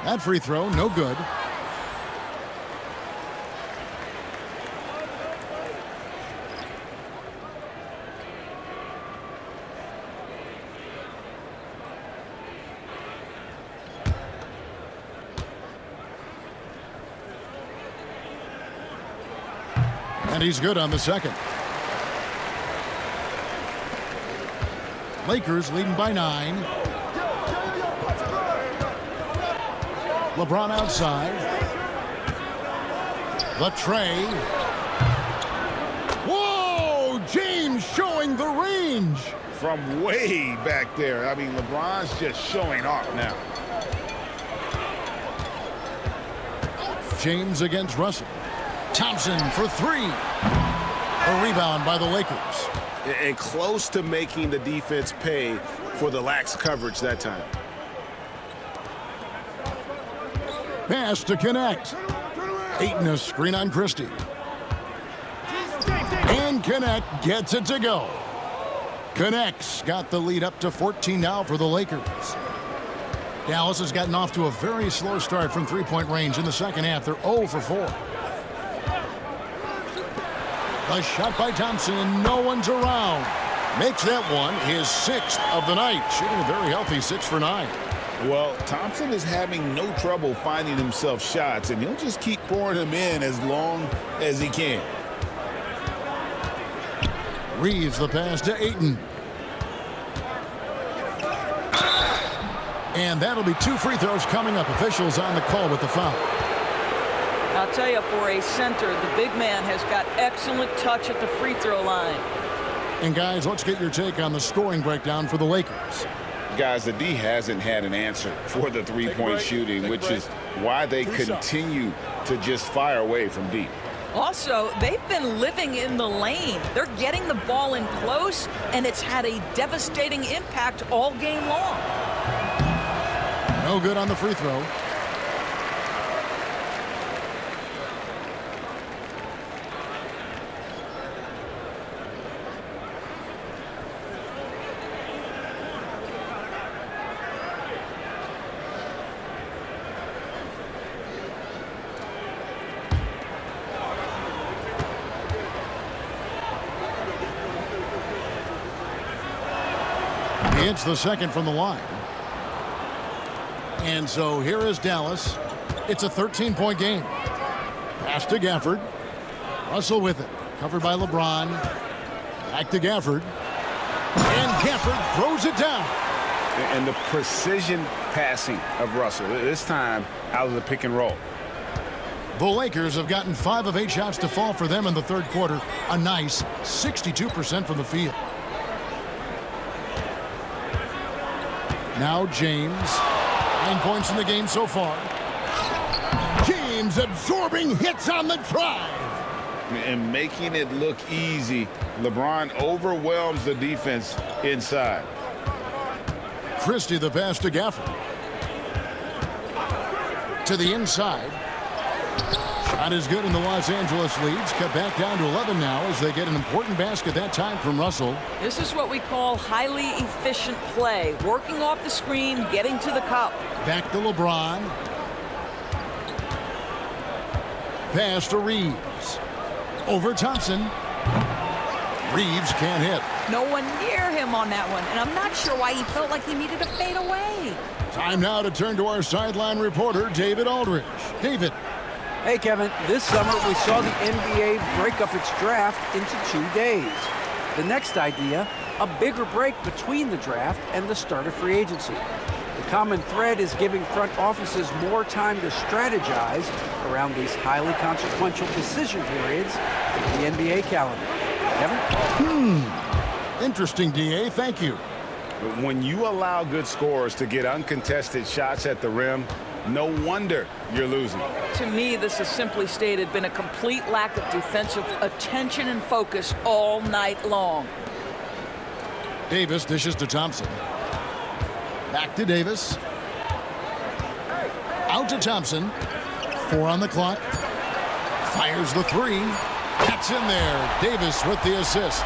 That free throw, no good. And he's good on the second. Lakers leading by 9. LeBron outside. The tray. Whoa! James showing the range. From way back there. I mean, LeBron's just showing off now. James against Russell. Thompson for three. A rebound by the Lakers. And close to making the defense pay for the lax coverage that time. Pass to connect. Ayton a screen on Christie. And Connect gets it to go. Connects got the lead up to 14 now for the Lakers. Dallas has gotten off to a very slow start from three-point range in the second half. They're 0 for 4. A shot by Thompson, and no one's around. Makes that one his 6th of the night, shooting a very healthy 6 for 9. Well, Thompson is having no trouble finding himself shots, and he'll just keep pouring them in as long as he can. Reeves the pass to Ayton. And that'll be 2 free throws coming up. Officials on the call with the foul. I'll tell you, for a center, the big man has got excellent touch at the free throw line. And guys, let's get your take on the scoring breakdown for the Lakers. Guys, the D hasn't had an answer for the three-point shooting, which is why they continue to just fire away from deep. Also, they've been living in the lane. They're getting the ball in close, and it's had a devastating impact all game long. No good on the free throw. It's the second from the line. And so here is Dallas. It's a 13-point game. Pass to Gafford. Russell with it. Covered by LeBron. Back to Gafford. And Gafford throws it down. And the precision passing of Russell, this time out of the pick and roll. The Lakers have gotten 5 of 8 shots to fall for them in the third quarter. A nice 62% from the field. Now James. 9 points in the game so far. James absorbing hits on the drive. And making it look easy. LeBron overwhelms the defense inside. Christie the pass to Gafford. To the inside. Shot is good, and the Los Angeles leads. Cut back down to 11 now as they get an important basket that time from Russell. This is what we call highly efficient play. Working off the screen, getting to the cup. Back to LeBron. Pass to Reeves. Over Thompson. Reeves can't hit. No one near him on that one, and I'm not sure why he felt like he needed to fade away. Time now to turn to our sideline reporter, David Aldridge. David. Hey, Kevin, this summer we saw the NBA break up its draft into 2 days. The next idea, a bigger break between the draft and the start of free agency. The common thread is giving front offices more time to strategize around these highly consequential decision periods in the NBA calendar. Kevin? Interesting, DA. Thank you. When you allow good scorers to get uncontested shots at the rim, no wonder you're losing. To me, this has simply stated been a complete lack of defensive attention and focus all night long. Davis dishes to Thompson. Back to Davis. Out to Thompson. 4 on the clock. Fires the 3. That's in there. Davis with the assist.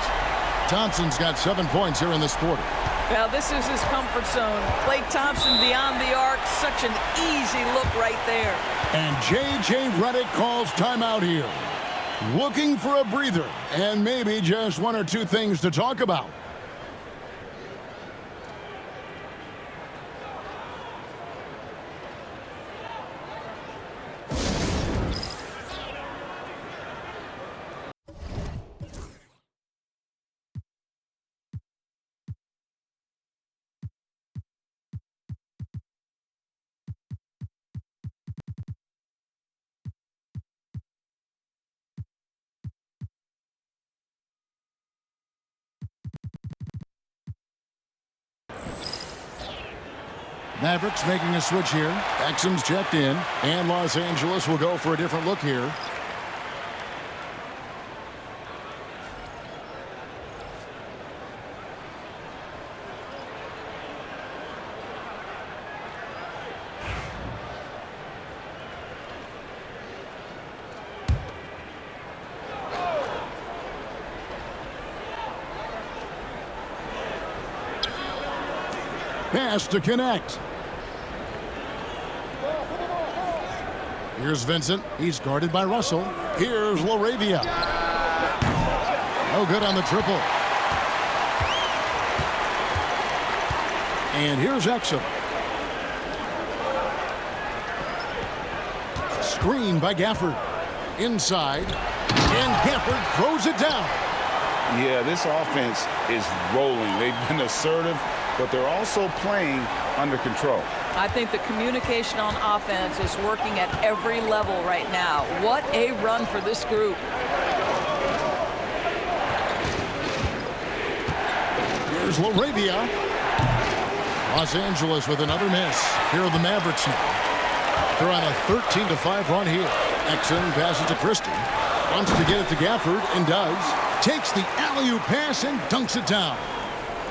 Thompson's got 7 points here in this quarter. Well, this is his comfort zone. Klay Thompson beyond the arc. Such an easy look right there. And J.J. Redick calls timeout here. Looking for a breather and maybe just 1 or 2 things to talk about. Mavericks making a switch here. Exum's checked in, and Los Angeles will go for a different look here. Pass to connect. Here's Vincent. He's guarded by Russell. Here's Laravia. No good on the triple. And here's Exum. Screen by Gafford. Inside. And Gafford throws it down. Yeah, this offense is rolling. They've been assertive, but they're also playing under control. I think the communication on offense is working at every level right now. What a run for this group. Here's Laravia. Los Angeles with another miss. Here are the Mavericks now. They're on a 13-5 run here. Exum passes to Christie. Wants to get it to Gafford and does. Takes the alley-oop pass and dunks it down.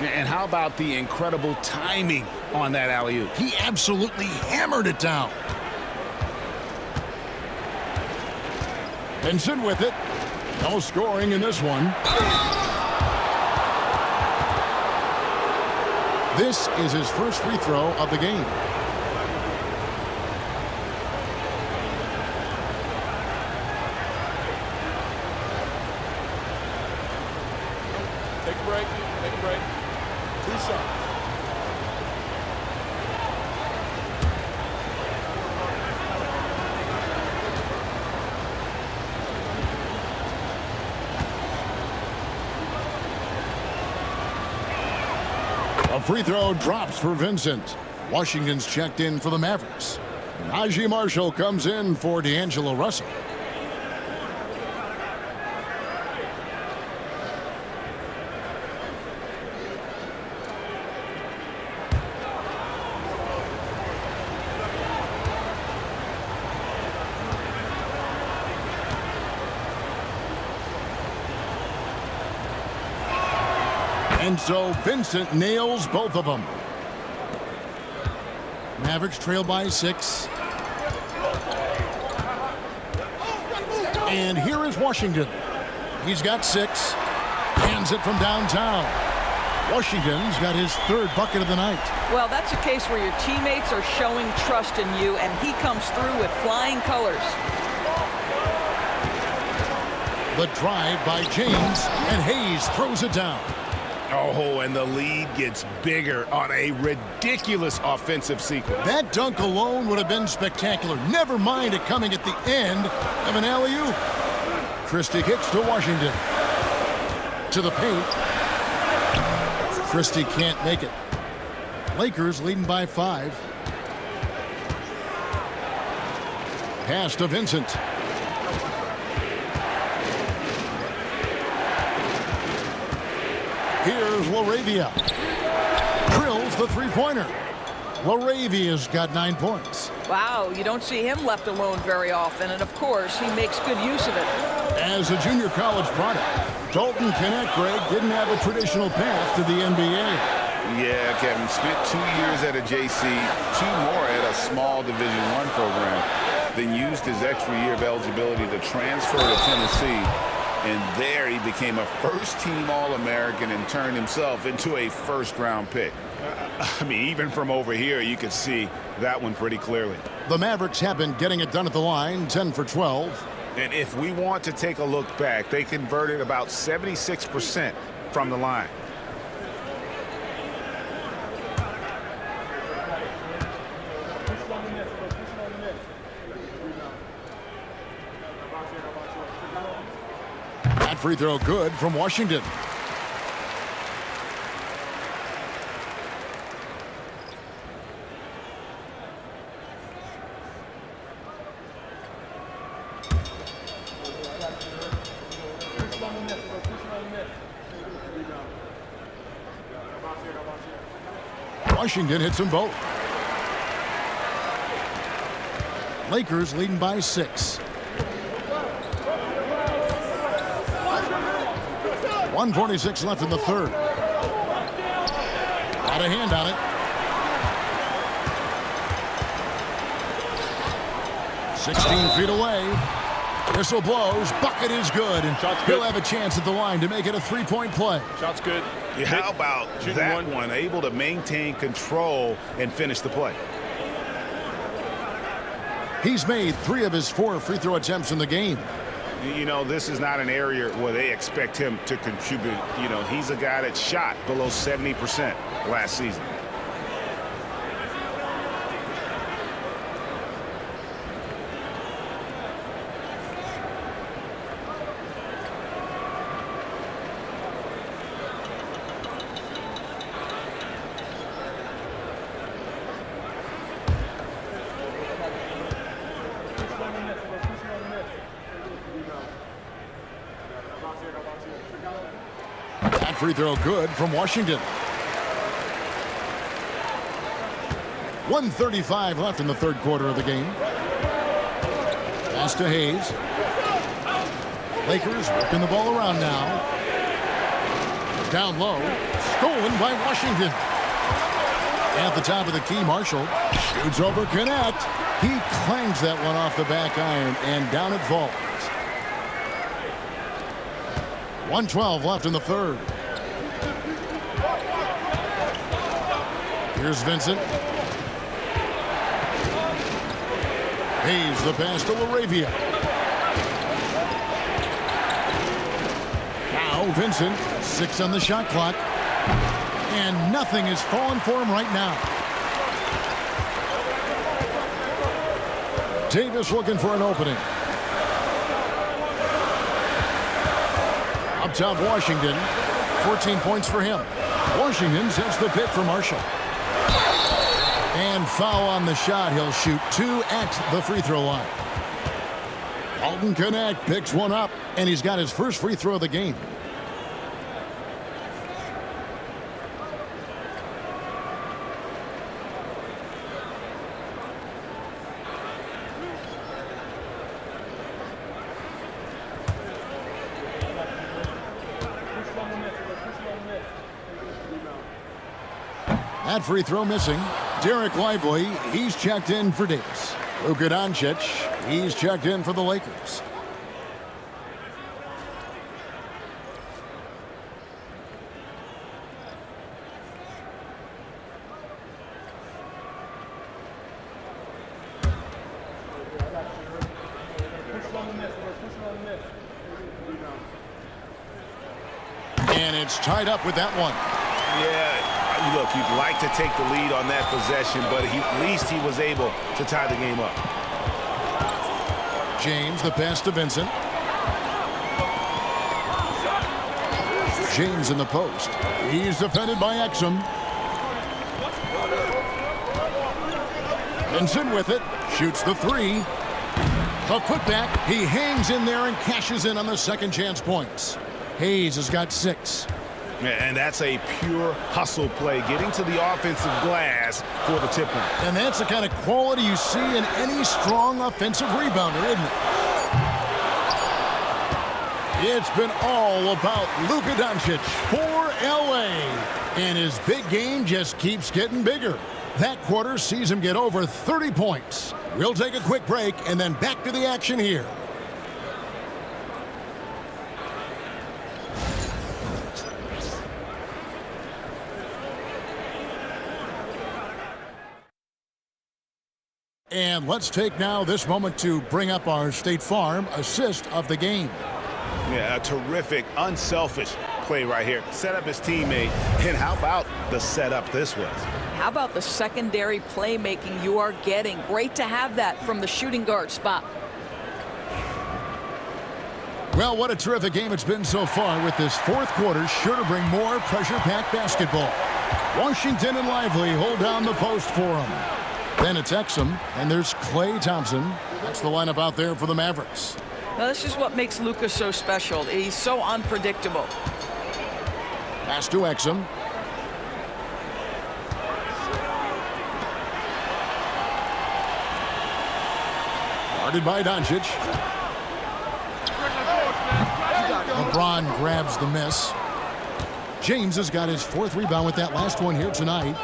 And how about the incredible timing on that alley-oop? He absolutely hammered it down. Vincent with it. No scoring in this one. This is his first free throw of the game. Take a break. Take a break. 2 shots. A free throw drops for Vincent. Washington's checked in for the Mavericks. Najee Marshall comes in for D'Angelo Russell. And so Vincent nails both of them. Mavericks trail by 6. And here is Washington. He's got 6. Hands it from downtown. Washington's got his 3rd bucket of the night. Well, that's a case where your teammates are showing trust in you, and he comes through with flying colors. The drive by James, and Hayes throws it down. Oh, and the lead gets bigger on a ridiculous offensive sequence. That dunk alone would have been spectacular. Never mind it coming at the end of an alley-oop. Christie kicks to Washington. To the paint. Christie can't make it. Lakers leading by 5. Pass to Vincent. Here's Laravia. Drills the three-pointer. Laravia's got 9 points. Wow, you don't see him left alone very often, and of course, he makes good use of it. As a junior college product, Dalton Kennett, Greg, didn't have a traditional path to the NBA. Yeah, Kevin, spent 2 years at a JC, 2 more at a small Division I program, then used his extra year of eligibility to transfer to Tennessee. And there he became a first-team All-American and turned himself into a first-round pick. I mean, even from over here, you could see that one pretty clearly. The Mavericks have been getting it done at the line, 10 for 12. And if we want to take a look back, they converted about 76% from the line. That free throw good from Washington. Washington hits them both. Lakers leading by 6. 1:46 left in the third. Got a hand on it. 16 feet away. Whistle blows. Bucket is good. And he'll have a chance at the line to make it a three-point play. Shot's good. Yeah, how about that one? Able to maintain control and finish the play. He's made 3 of his 4 free throw attempts in the game. You know, this is not an area where they expect him to contribute. You know, he's a guy that shot below 70% last season. That free throw good from Washington. 1:35 left in the third quarter of the game. Pass to Hayes. Lakers working the ball around now. Down low. Stolen by Washington. At the top of the key, Marshall shoots over Connect. He clangs that one off the back iron, and down it falls. 1:12 left in the third. Here's Vincent. Hayes the pass to LaRavia. Now Vincent, 6 on the shot clock. And nothing is falling for him right now. Davis looking for an opening. Up top, Washington. 14 points for him. Washington sets the pick for Marshall. And foul on the shot. He'll shoot 2 at the free throw line. Alton Connect picks one up, and he's got his first free throw of the game. That free throw missing. Derek Lively, he's checked in for Davis. Luka Doncic, he's checked in for the Lakers. And it's tied up with that one. Yeah, look, you'd like to take the lead on that possession, but at least he was able to tie the game up. James, the pass to Vincent. James in the post. He's defended by Exum. Vincent with it. Shoots the 3. A putback. He hangs in there and cashes in on the second chance points. Hayes has got 6. And that's a pure hustle play, getting to the offensive glass for the tip line. And that's the kind of quality you see in any strong offensive rebounder, isn't it? It's been all about Luka Doncic for LA. And his big game just keeps getting bigger. That quarter sees him get over 30 points. We'll take a quick break and then back to the action here. And let's take now this moment to bring up our State Farm assist of the game. Yeah, a terrific, unselfish play right here. Set up his teammate. And how about the setup this was? How about the secondary playmaking you are getting? Great to have that from the shooting guard spot. Well, what a terrific game it's been so far, with this fourth quarter sure to bring more pressure-packed basketball. Washington and Lively hold down the post for him. Then it's Exum, and there's Klay Thompson. That's the lineup out there for the Mavericks. Now, this is what makes Luka so special. He's so unpredictable. Pass to Exum. Guarded by Doncic. LeBron grabs the miss. James has got his 4th rebound with that last one here tonight.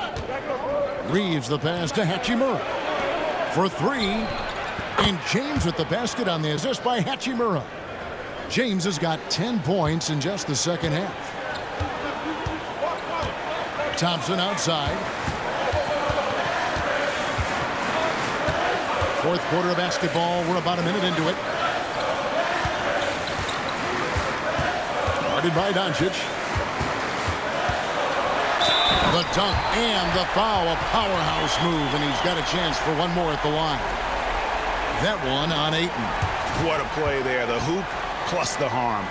Reeves the pass to Hachimura for 3. And James with the basket on the assist by Hachimura. James has got 10 points in just the second half. Thompson outside. 4th quarter of basketball. We're about a minute into it. Guarded by Doncic. The dunk and the foul. A powerhouse move, and he's got a chance for one more at the line. That one on Ayton. What a play there. The hoop plus the harm.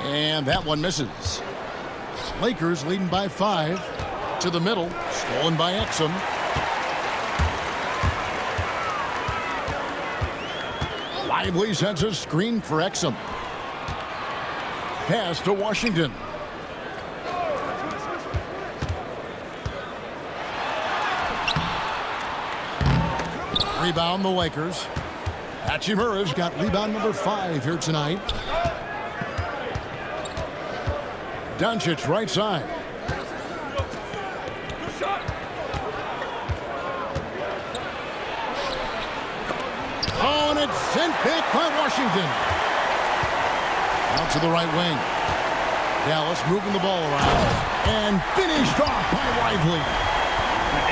And that one misses. Lakers leading by 5. To the middle. Stolen by Exum. Lively sends a screen for Exum. Pass to Washington. Rebound the Lakers. Hachimura's got rebound number 5 here tonight. Doncic right side. Oh, and it's sent back by Washington. Out to the right wing. Dallas moving the ball around. And finished off by Lively.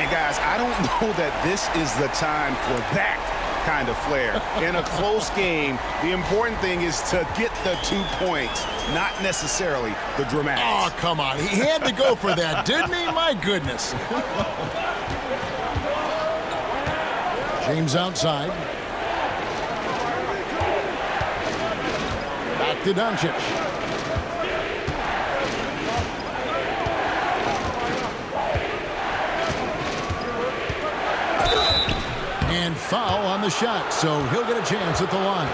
And guys, I don't know that this is the time for that kind of flair. In a close game, the important thing is to get the 2 points, not necessarily the dramatics. Oh, come on. He had to go for that, didn't he? My goodness. James outside. Back to Doncic. And foul on the shot, so he'll get a chance at the line.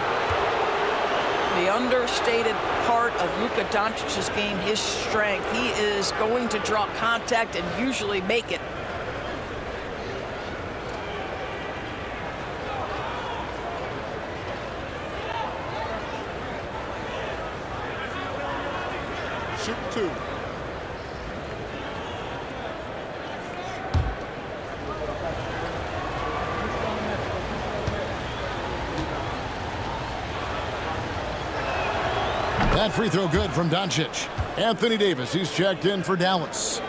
The understated part of Luka Doncic's game, his strength. He is going to draw contact and usually make it. Shoot 2. That free throw good from Doncic. Anthony Davis, he's checked in for Dallas.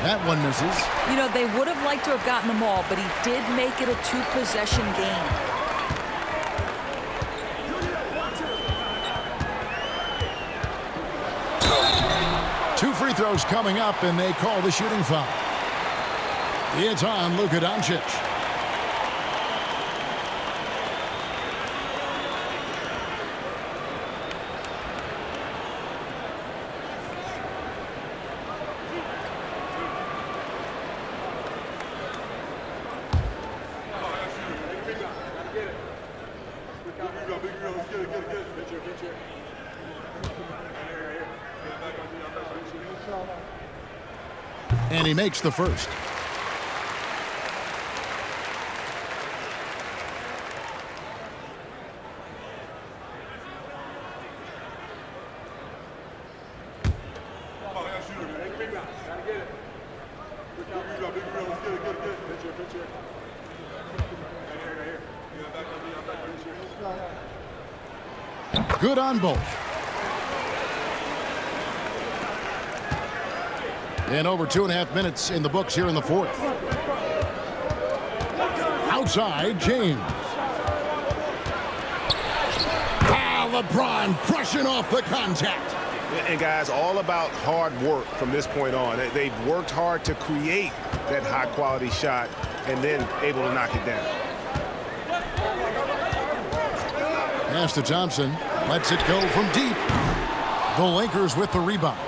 That one misses. You know, they would have liked to have gotten them all, but he did make it a 2-possession game. Two free throws coming up, and they call the shooting foul. It's on Luka Doncic. And he makes the first. Good on both. And over 2.5 minutes in the books here in the fourth. Outside, James. LeBron brushing off the contact. And guys, all about hard work from this point on. They've worked hard to create that high-quality shot and then able to knock it down. Pass to Thompson. Lets it go from deep. The Lakers with the rebound.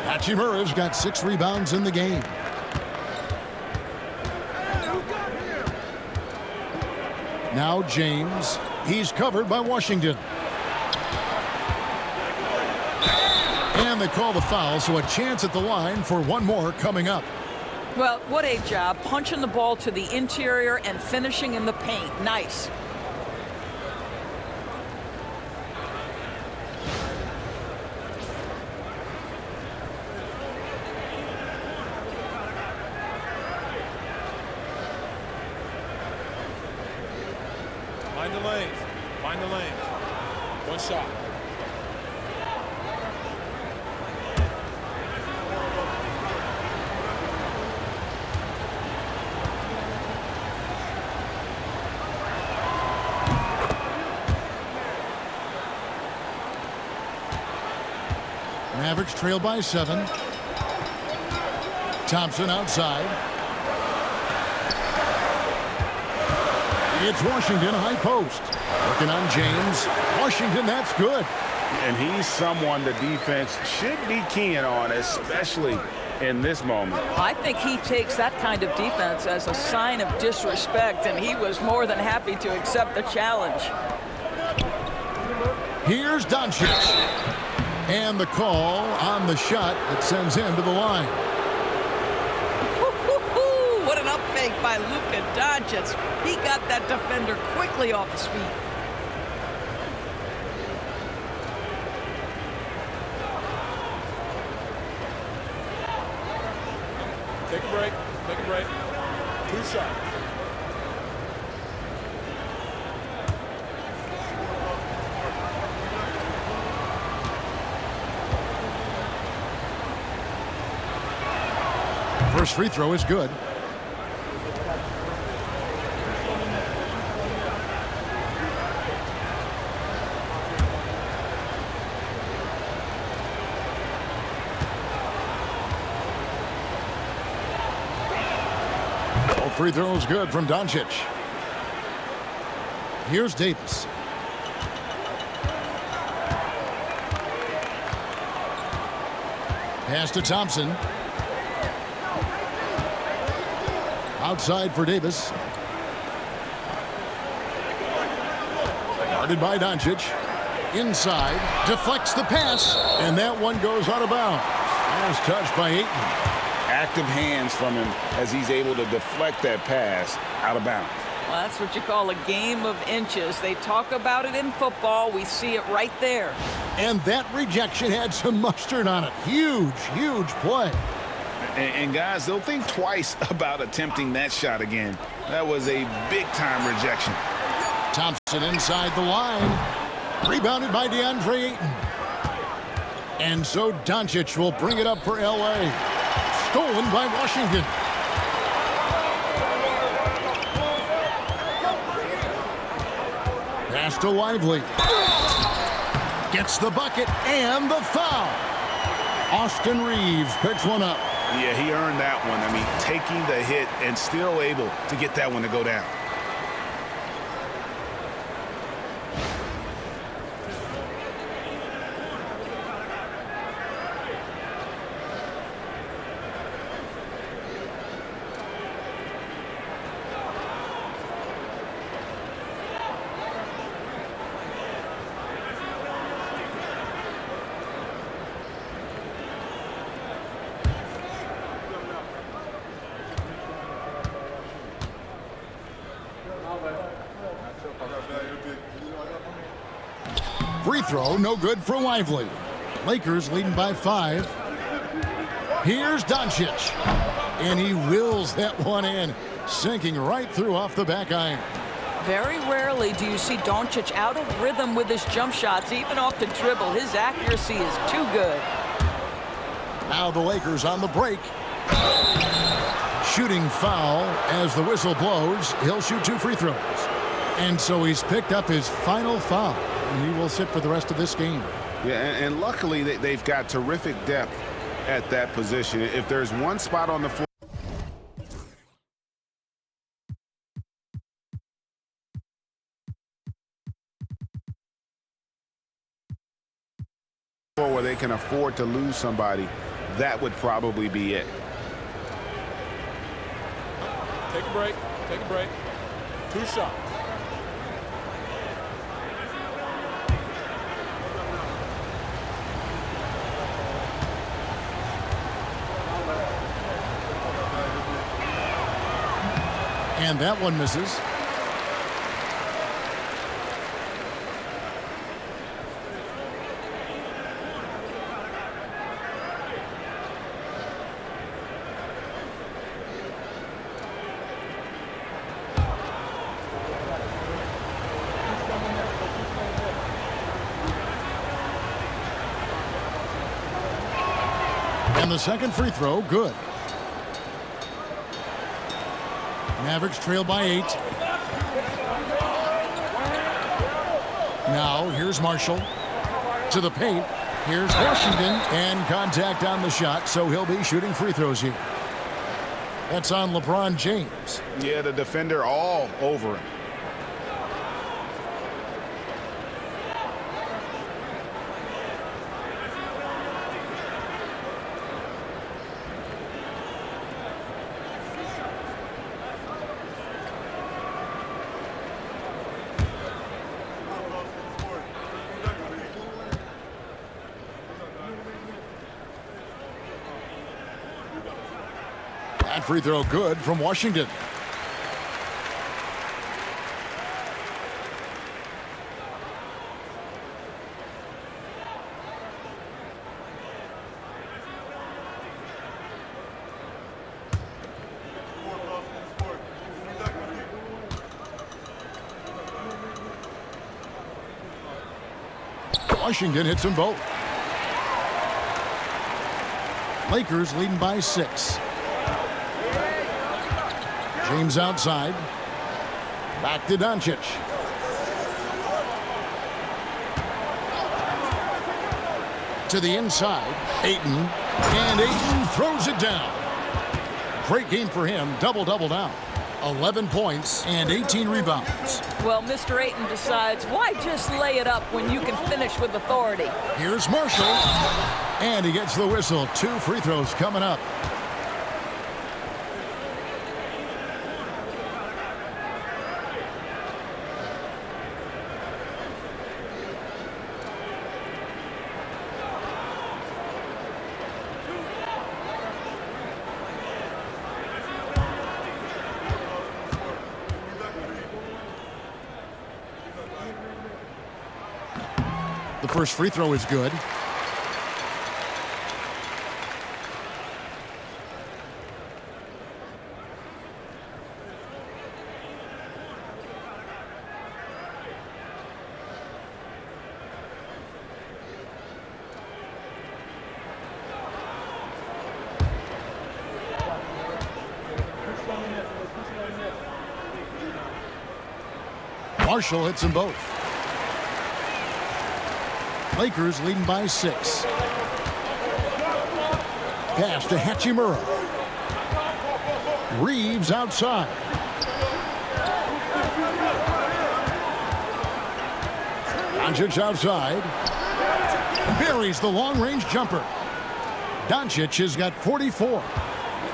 Hachimura's got 6 rebounds in the game. Now James. He's covered by Washington. And they call the foul, so a chance at the line for one more coming up. Well, what a job. Punching the ball to the interior and finishing in the paint. Nice. Find the lanes. Find the lanes. One shot. Mavericks trail by 7. Thompson outside. It's Washington high post. Working on James. Washington, that's good. And he's someone the defense should be keying on, especially in this moment. I think he takes that kind of defense as a sign of disrespect, and he was more than happy to accept the challenge. Here's Doncic. And the call on the shot that sends him to the line. What an up fake by Luka Doncic. He got that defender quickly off his feet. Take a break. Take a break. 2 shots. First free throw is good. All free throws good from Doncic. Here's Davis. Pass to Thompson. Outside for Davis. Guarded by Doncic. Inside. Deflects the pass. And that one goes out of bounds. Pass touched by Ayton. Active hands from him as he's able to deflect that pass out of bounds. Well, that's what you call a game of inches. They talk about it in football. We see it right there. And that rejection had some mustard on it. Huge, huge play. And guys, they'll think twice about attempting that shot again. That was a big-time rejection. Thompson inside the line. Rebounded by Deandre AYTON. And so Doncic will bring it up for L.A. Stolen by Washington. Pass to Lively. Gets the bucket and the foul. Austin Reeves picks one up. Yeah, he earned that one. I mean, taking the hit and still able to get that one to go down. Free throw, no good for Lively. Lakers leading by 5. Here's Doncic. And he wills that one in, sinking right through off the back iron. Very rarely do you see Doncic out of rhythm with his jump shots, even off the dribble. His accuracy is too good. Now the Lakers on the break. Shooting foul as the whistle blows. He'll shoot 2 free throws. And so he's picked up his final foul, and he will sit for the rest of this game. Yeah, and luckily they've got terrific depth at that position. If there's one spot on the floor where they can afford to lose somebody, that would probably be it. Take a break. Take a break. 2 shots. And that one misses. And the second free throw, good. Mavericks trail by 8. Now here's Marshall to the paint. Here's Washington, and contact on the shot, so he'll be shooting free throws here. That's on LeBron James. Yeah, the defender all over him. That free throw good from Washington. Washington hits them both. Lakers leading by 6. James outside. Back to Doncic. To the inside. Ayton. And Ayton throws it down. Great game for him. Double-double now. 11 points and 18 rebounds. Well, Mr. Ayton decides, why just lay it up when you can finish with authority? Here's Marshall. And he gets the whistle. 2 free throws coming up. The first free throw is good. Marshall hits them both. Lakers leading by 6. Pass to Hachimura. Reeves outside. Doncic outside. Buries the long-range jumper. Doncic has got 44.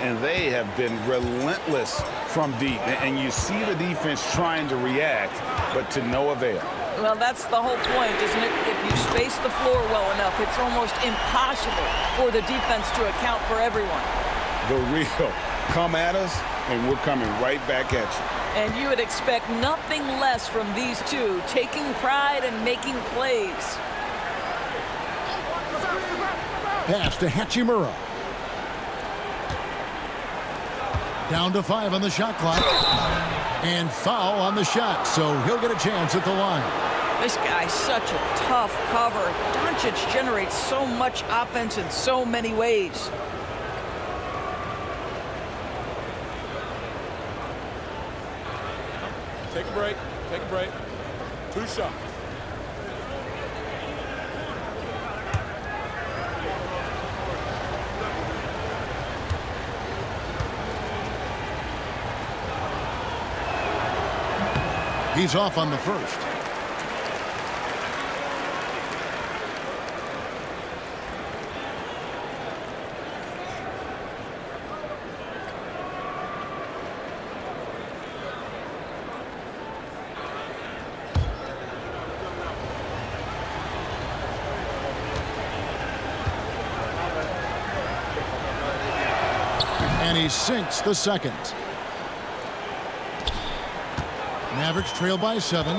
And they have been relentless from deep. And you see the defense trying to react, but to no avail. Well, that's the whole point, isn't it? If you space the floor well enough, it's almost impossible for the defense to account for everyone. The real come at us, and we're coming right back at you. And you would expect nothing less from these two, taking pride and making plays. Pass to Hachimura. Down to 5 on the shot clock. And foul on the shot, so he'll get a chance at the line. This guy's such a tough cover. Doncic generates so much offense in so many ways. Take a break. Take a break. 2 shots. He's off on the first. And he sinks the second. Mavericks trail by 7.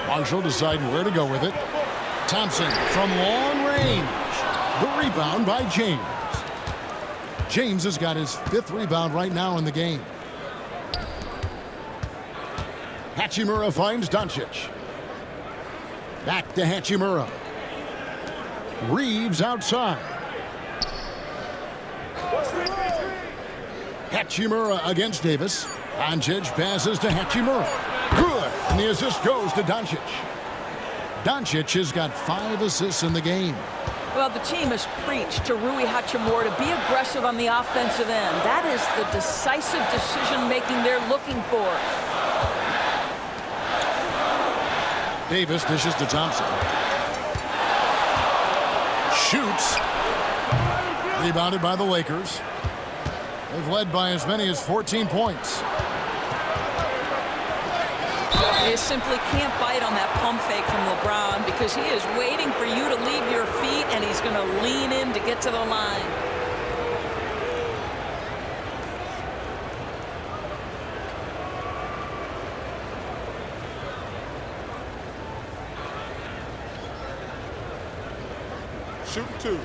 Marshall deciding where to go with it. Thompson from long range. The rebound by James. James has got his 5th rebound right now in the game. Hachimura finds Doncic. Back to Hachimura. Reeves outside. Hachimura against Davis. Doncic passes to Hachimura. Good. And the assist goes to Doncic. Doncic has got 5 assists in the game. Well, the team has preached to Rui Hachimura to be aggressive on the offensive end. That is the decisive decision-making they're looking for. Davis dishes to Thompson. Shoots. Rebounded by the Lakers. They've led by as many as 14 points. You simply can't bite on that pump fake from LeBron because he is waiting for you to leave your feet, and he's going to lean in to get to the line. Shooting 2.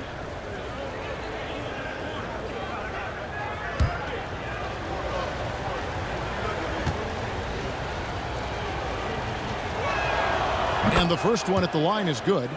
And the first one at the line is good.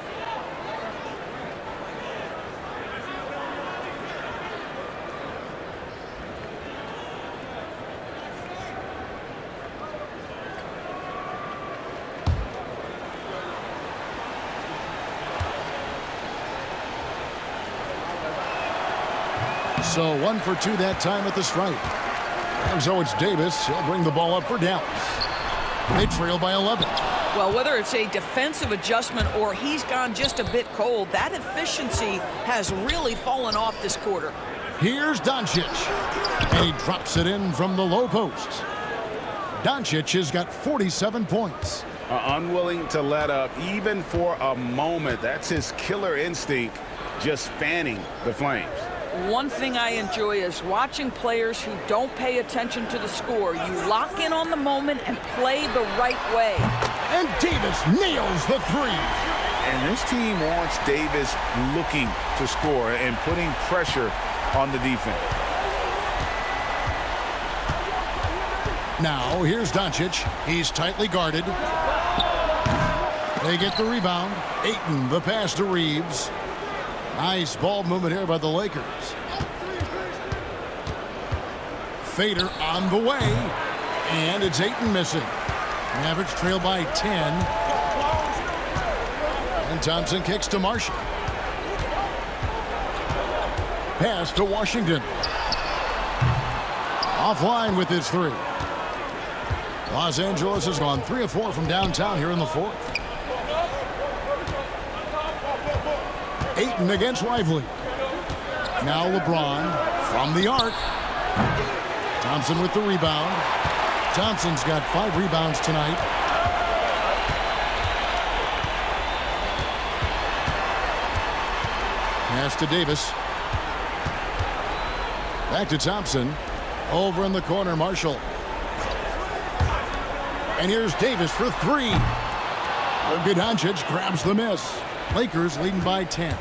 So 1 for 2 that time at the stripe. And so it's Davis. He'll bring the ball up for Dallas. They trail by 11. Well, whether it's a defensive adjustment or he's gone just a bit cold, that efficiency has really fallen off this quarter. Here's Doncic. And he drops it in from the low post. Doncic has got 47 points. Unwilling to let up even for a moment. That's his killer instinct, just fanning the flames. One thing I enjoy is watching players who don't pay attention to the score. You lock in on the moment and play the right way. And Davis nails the 3. And this team wants Davis looking to score and putting pressure on the defense. Now here's Doncic. He's tightly guarded. They get the rebound. Ayton the pass to Reeves. Nice ball movement here by the Lakers. Fader on the way. And it's Ayton missing. Mavericks trail by 10. And Thompson kicks to Marshall. Pass to Washington. Offline with his 3. Los Angeles has gone 3 of 4 from downtown here in the 4th. Ayton against Lively. Now LeBron from the arc. Thompson with the rebound. Thompson's got 5 rebounds tonight. Pass to Davis. Back to Thompson. Over in the corner, Marshall. And here's Davis for 3. Luka Doncic grabs the miss. Lakers leading by 10.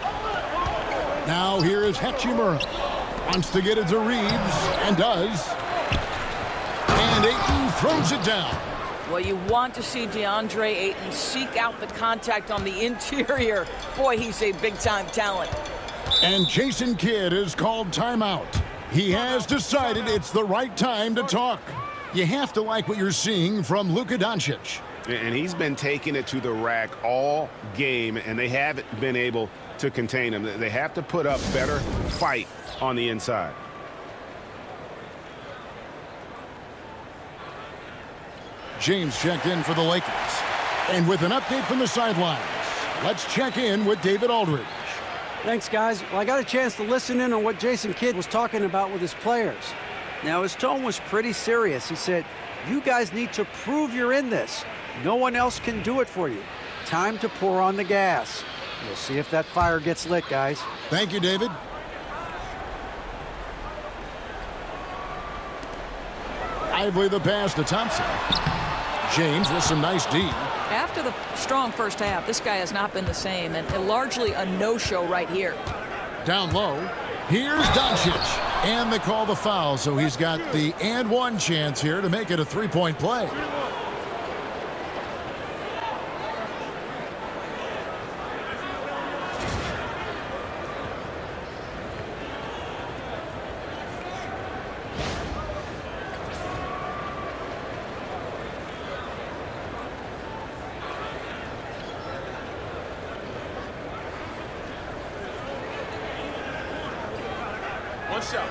Now here is Hachimura. Wants to get it to Reeves, and does. And Ayton throws it down. Well, you want to see Deandre Ayton seek out the contact on the interior. Boy, he's a big-time talent. And Jason Kidd is called timeout. He has decided it's the right time to talk. You have to like what you're seeing from Luka Doncic. And he's been taking it to the rack all game, and they haven't been able to contain him. They have to put up better fight on the inside. James checked in for the Lakers. And with an update from the sidelines, let's check in with David Aldridge. Thanks, guys. Well, I got a chance to listen in on what Jason Kidd was talking about with his players. Now, his tone was pretty serious. He said, you guys need to prove you're in this. No one else can do it for you. Time to pour on the gas. We'll see if that fire gets lit, guys. Thank you, David. Lively the pass to Thompson. James with some nice D. After the strong first half, this guy has not been the same, and largely a no-show right here. Down low. Here's Doncic. And they call the foul, so he's got the and one chance here to make it a three-point play. One shot.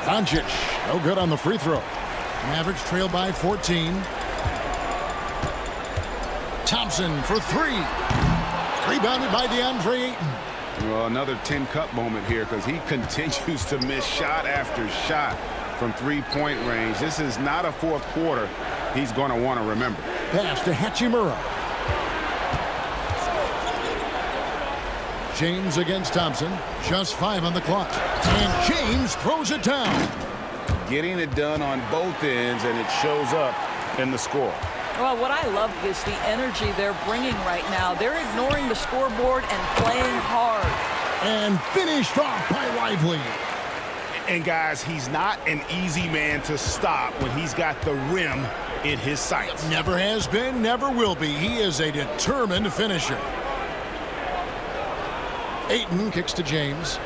Doncic, no good on the free throw. Mavericks trail by 14. Thompson for three. Rebounded by Deandre Ayton. Well, another 10-cup moment here because he continues to miss shot after shot from three-point range. This is not a fourth quarter he's going to want to remember. Pass to Hachimura. James against Thompson. Just 5 on the clock. And James throws it down. Getting it done on both ends, and it shows up in the score. Well, what I love is the energy they're bringing right now. They're ignoring the scoreboard and playing hard. And finished off by Lively. And, guys, he's not an easy man to stop when he's got the rim in his sights. Never has been, never will be. He is a determined finisher. Ayton kicks to James.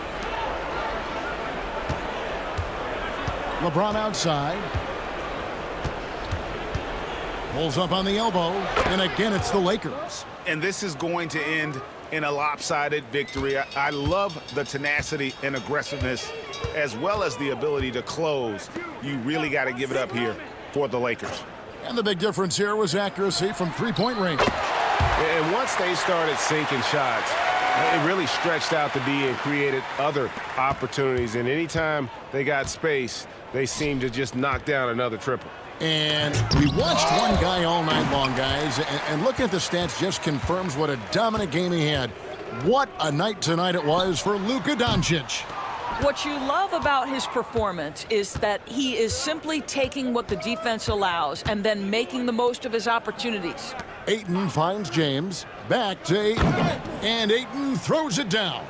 LeBron outside. Pulls up on the elbow, and again it's the Lakers. And this is going to end in a lopsided victory. I love the tenacity and aggressiveness as well as the ability to close. You really got to give it up here for the Lakers. And the big difference here was accuracy from three-point range. And once they started sinking shots, it really stretched out the D and created other opportunities. And anytime they got space, they seemed to just knock down another triple. And we watched one guy all night long, guys, and looking at the stats just confirms what a dominant game he had. What a night tonight it was for Luka Doncic. What you love about his performance is that he is simply taking what the defense allows and then making the most of his opportunities. Ayton finds James. Back to Ayton. And Ayton throws it down.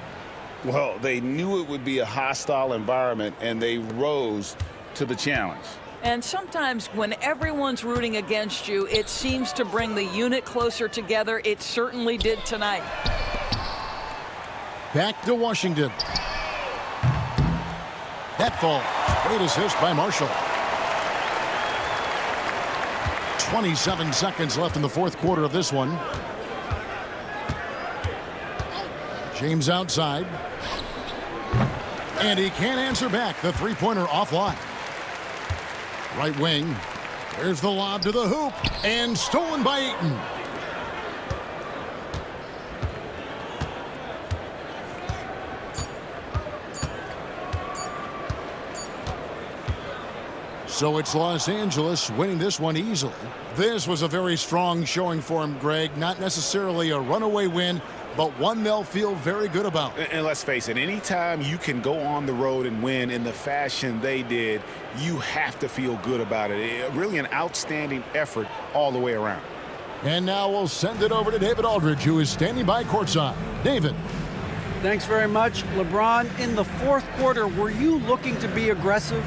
Well, they knew it would be a hostile environment, and they rose to the challenge. And sometimes when everyone's rooting against you, it seems to bring the unit closer together. It certainly did tonight. Back to Washington. That falls. Great assist by Marshall. 27 seconds left in the fourth quarter of this one. James outside. And he can't answer back. The three-pointer offline. Right wing. There's the lob to the hoop. And stolen by Ayton. So it's Los Angeles winning this one easily. This was a very strong showing for him, Greg. Not necessarily a runaway win, but one they'll feel very good about. And let's face it, anytime you can go on the road and win in the fashion they did, you have to feel good about it. Really an outstanding effort all the way around. And now we'll send it over to David Aldridge, who is standing by courtside. David. Thanks very much. LeBron, in the fourth quarter, were you looking to be aggressive?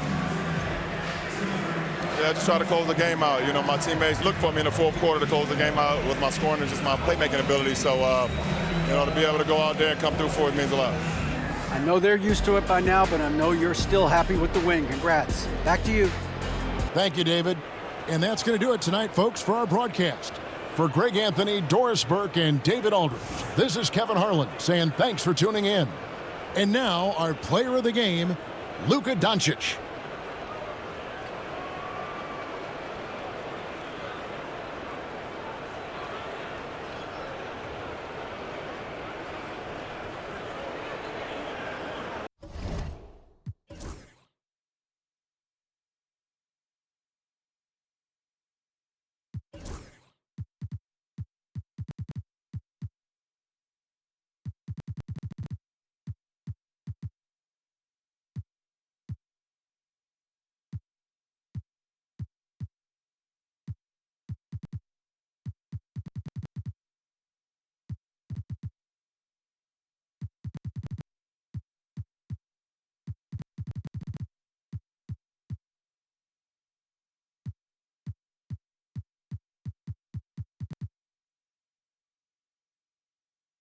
Yeah, just try to close the game out. You know, my teammates looked for me in the fourth quarter to close the game out with my scoring and just my playmaking ability. So, you know, to be able to go out there and come through for it means a lot. I know they're used to it by now, but I know you're still happy with the win. Congrats. Back to you. Thank you, David. And that's going to do it tonight, folks, for our broadcast. For Greg Anthony, Doris Burke, and David Aldridge, this is Kevin Harlan saying thanks for tuning in. And now, our player of the game, Luka Doncic.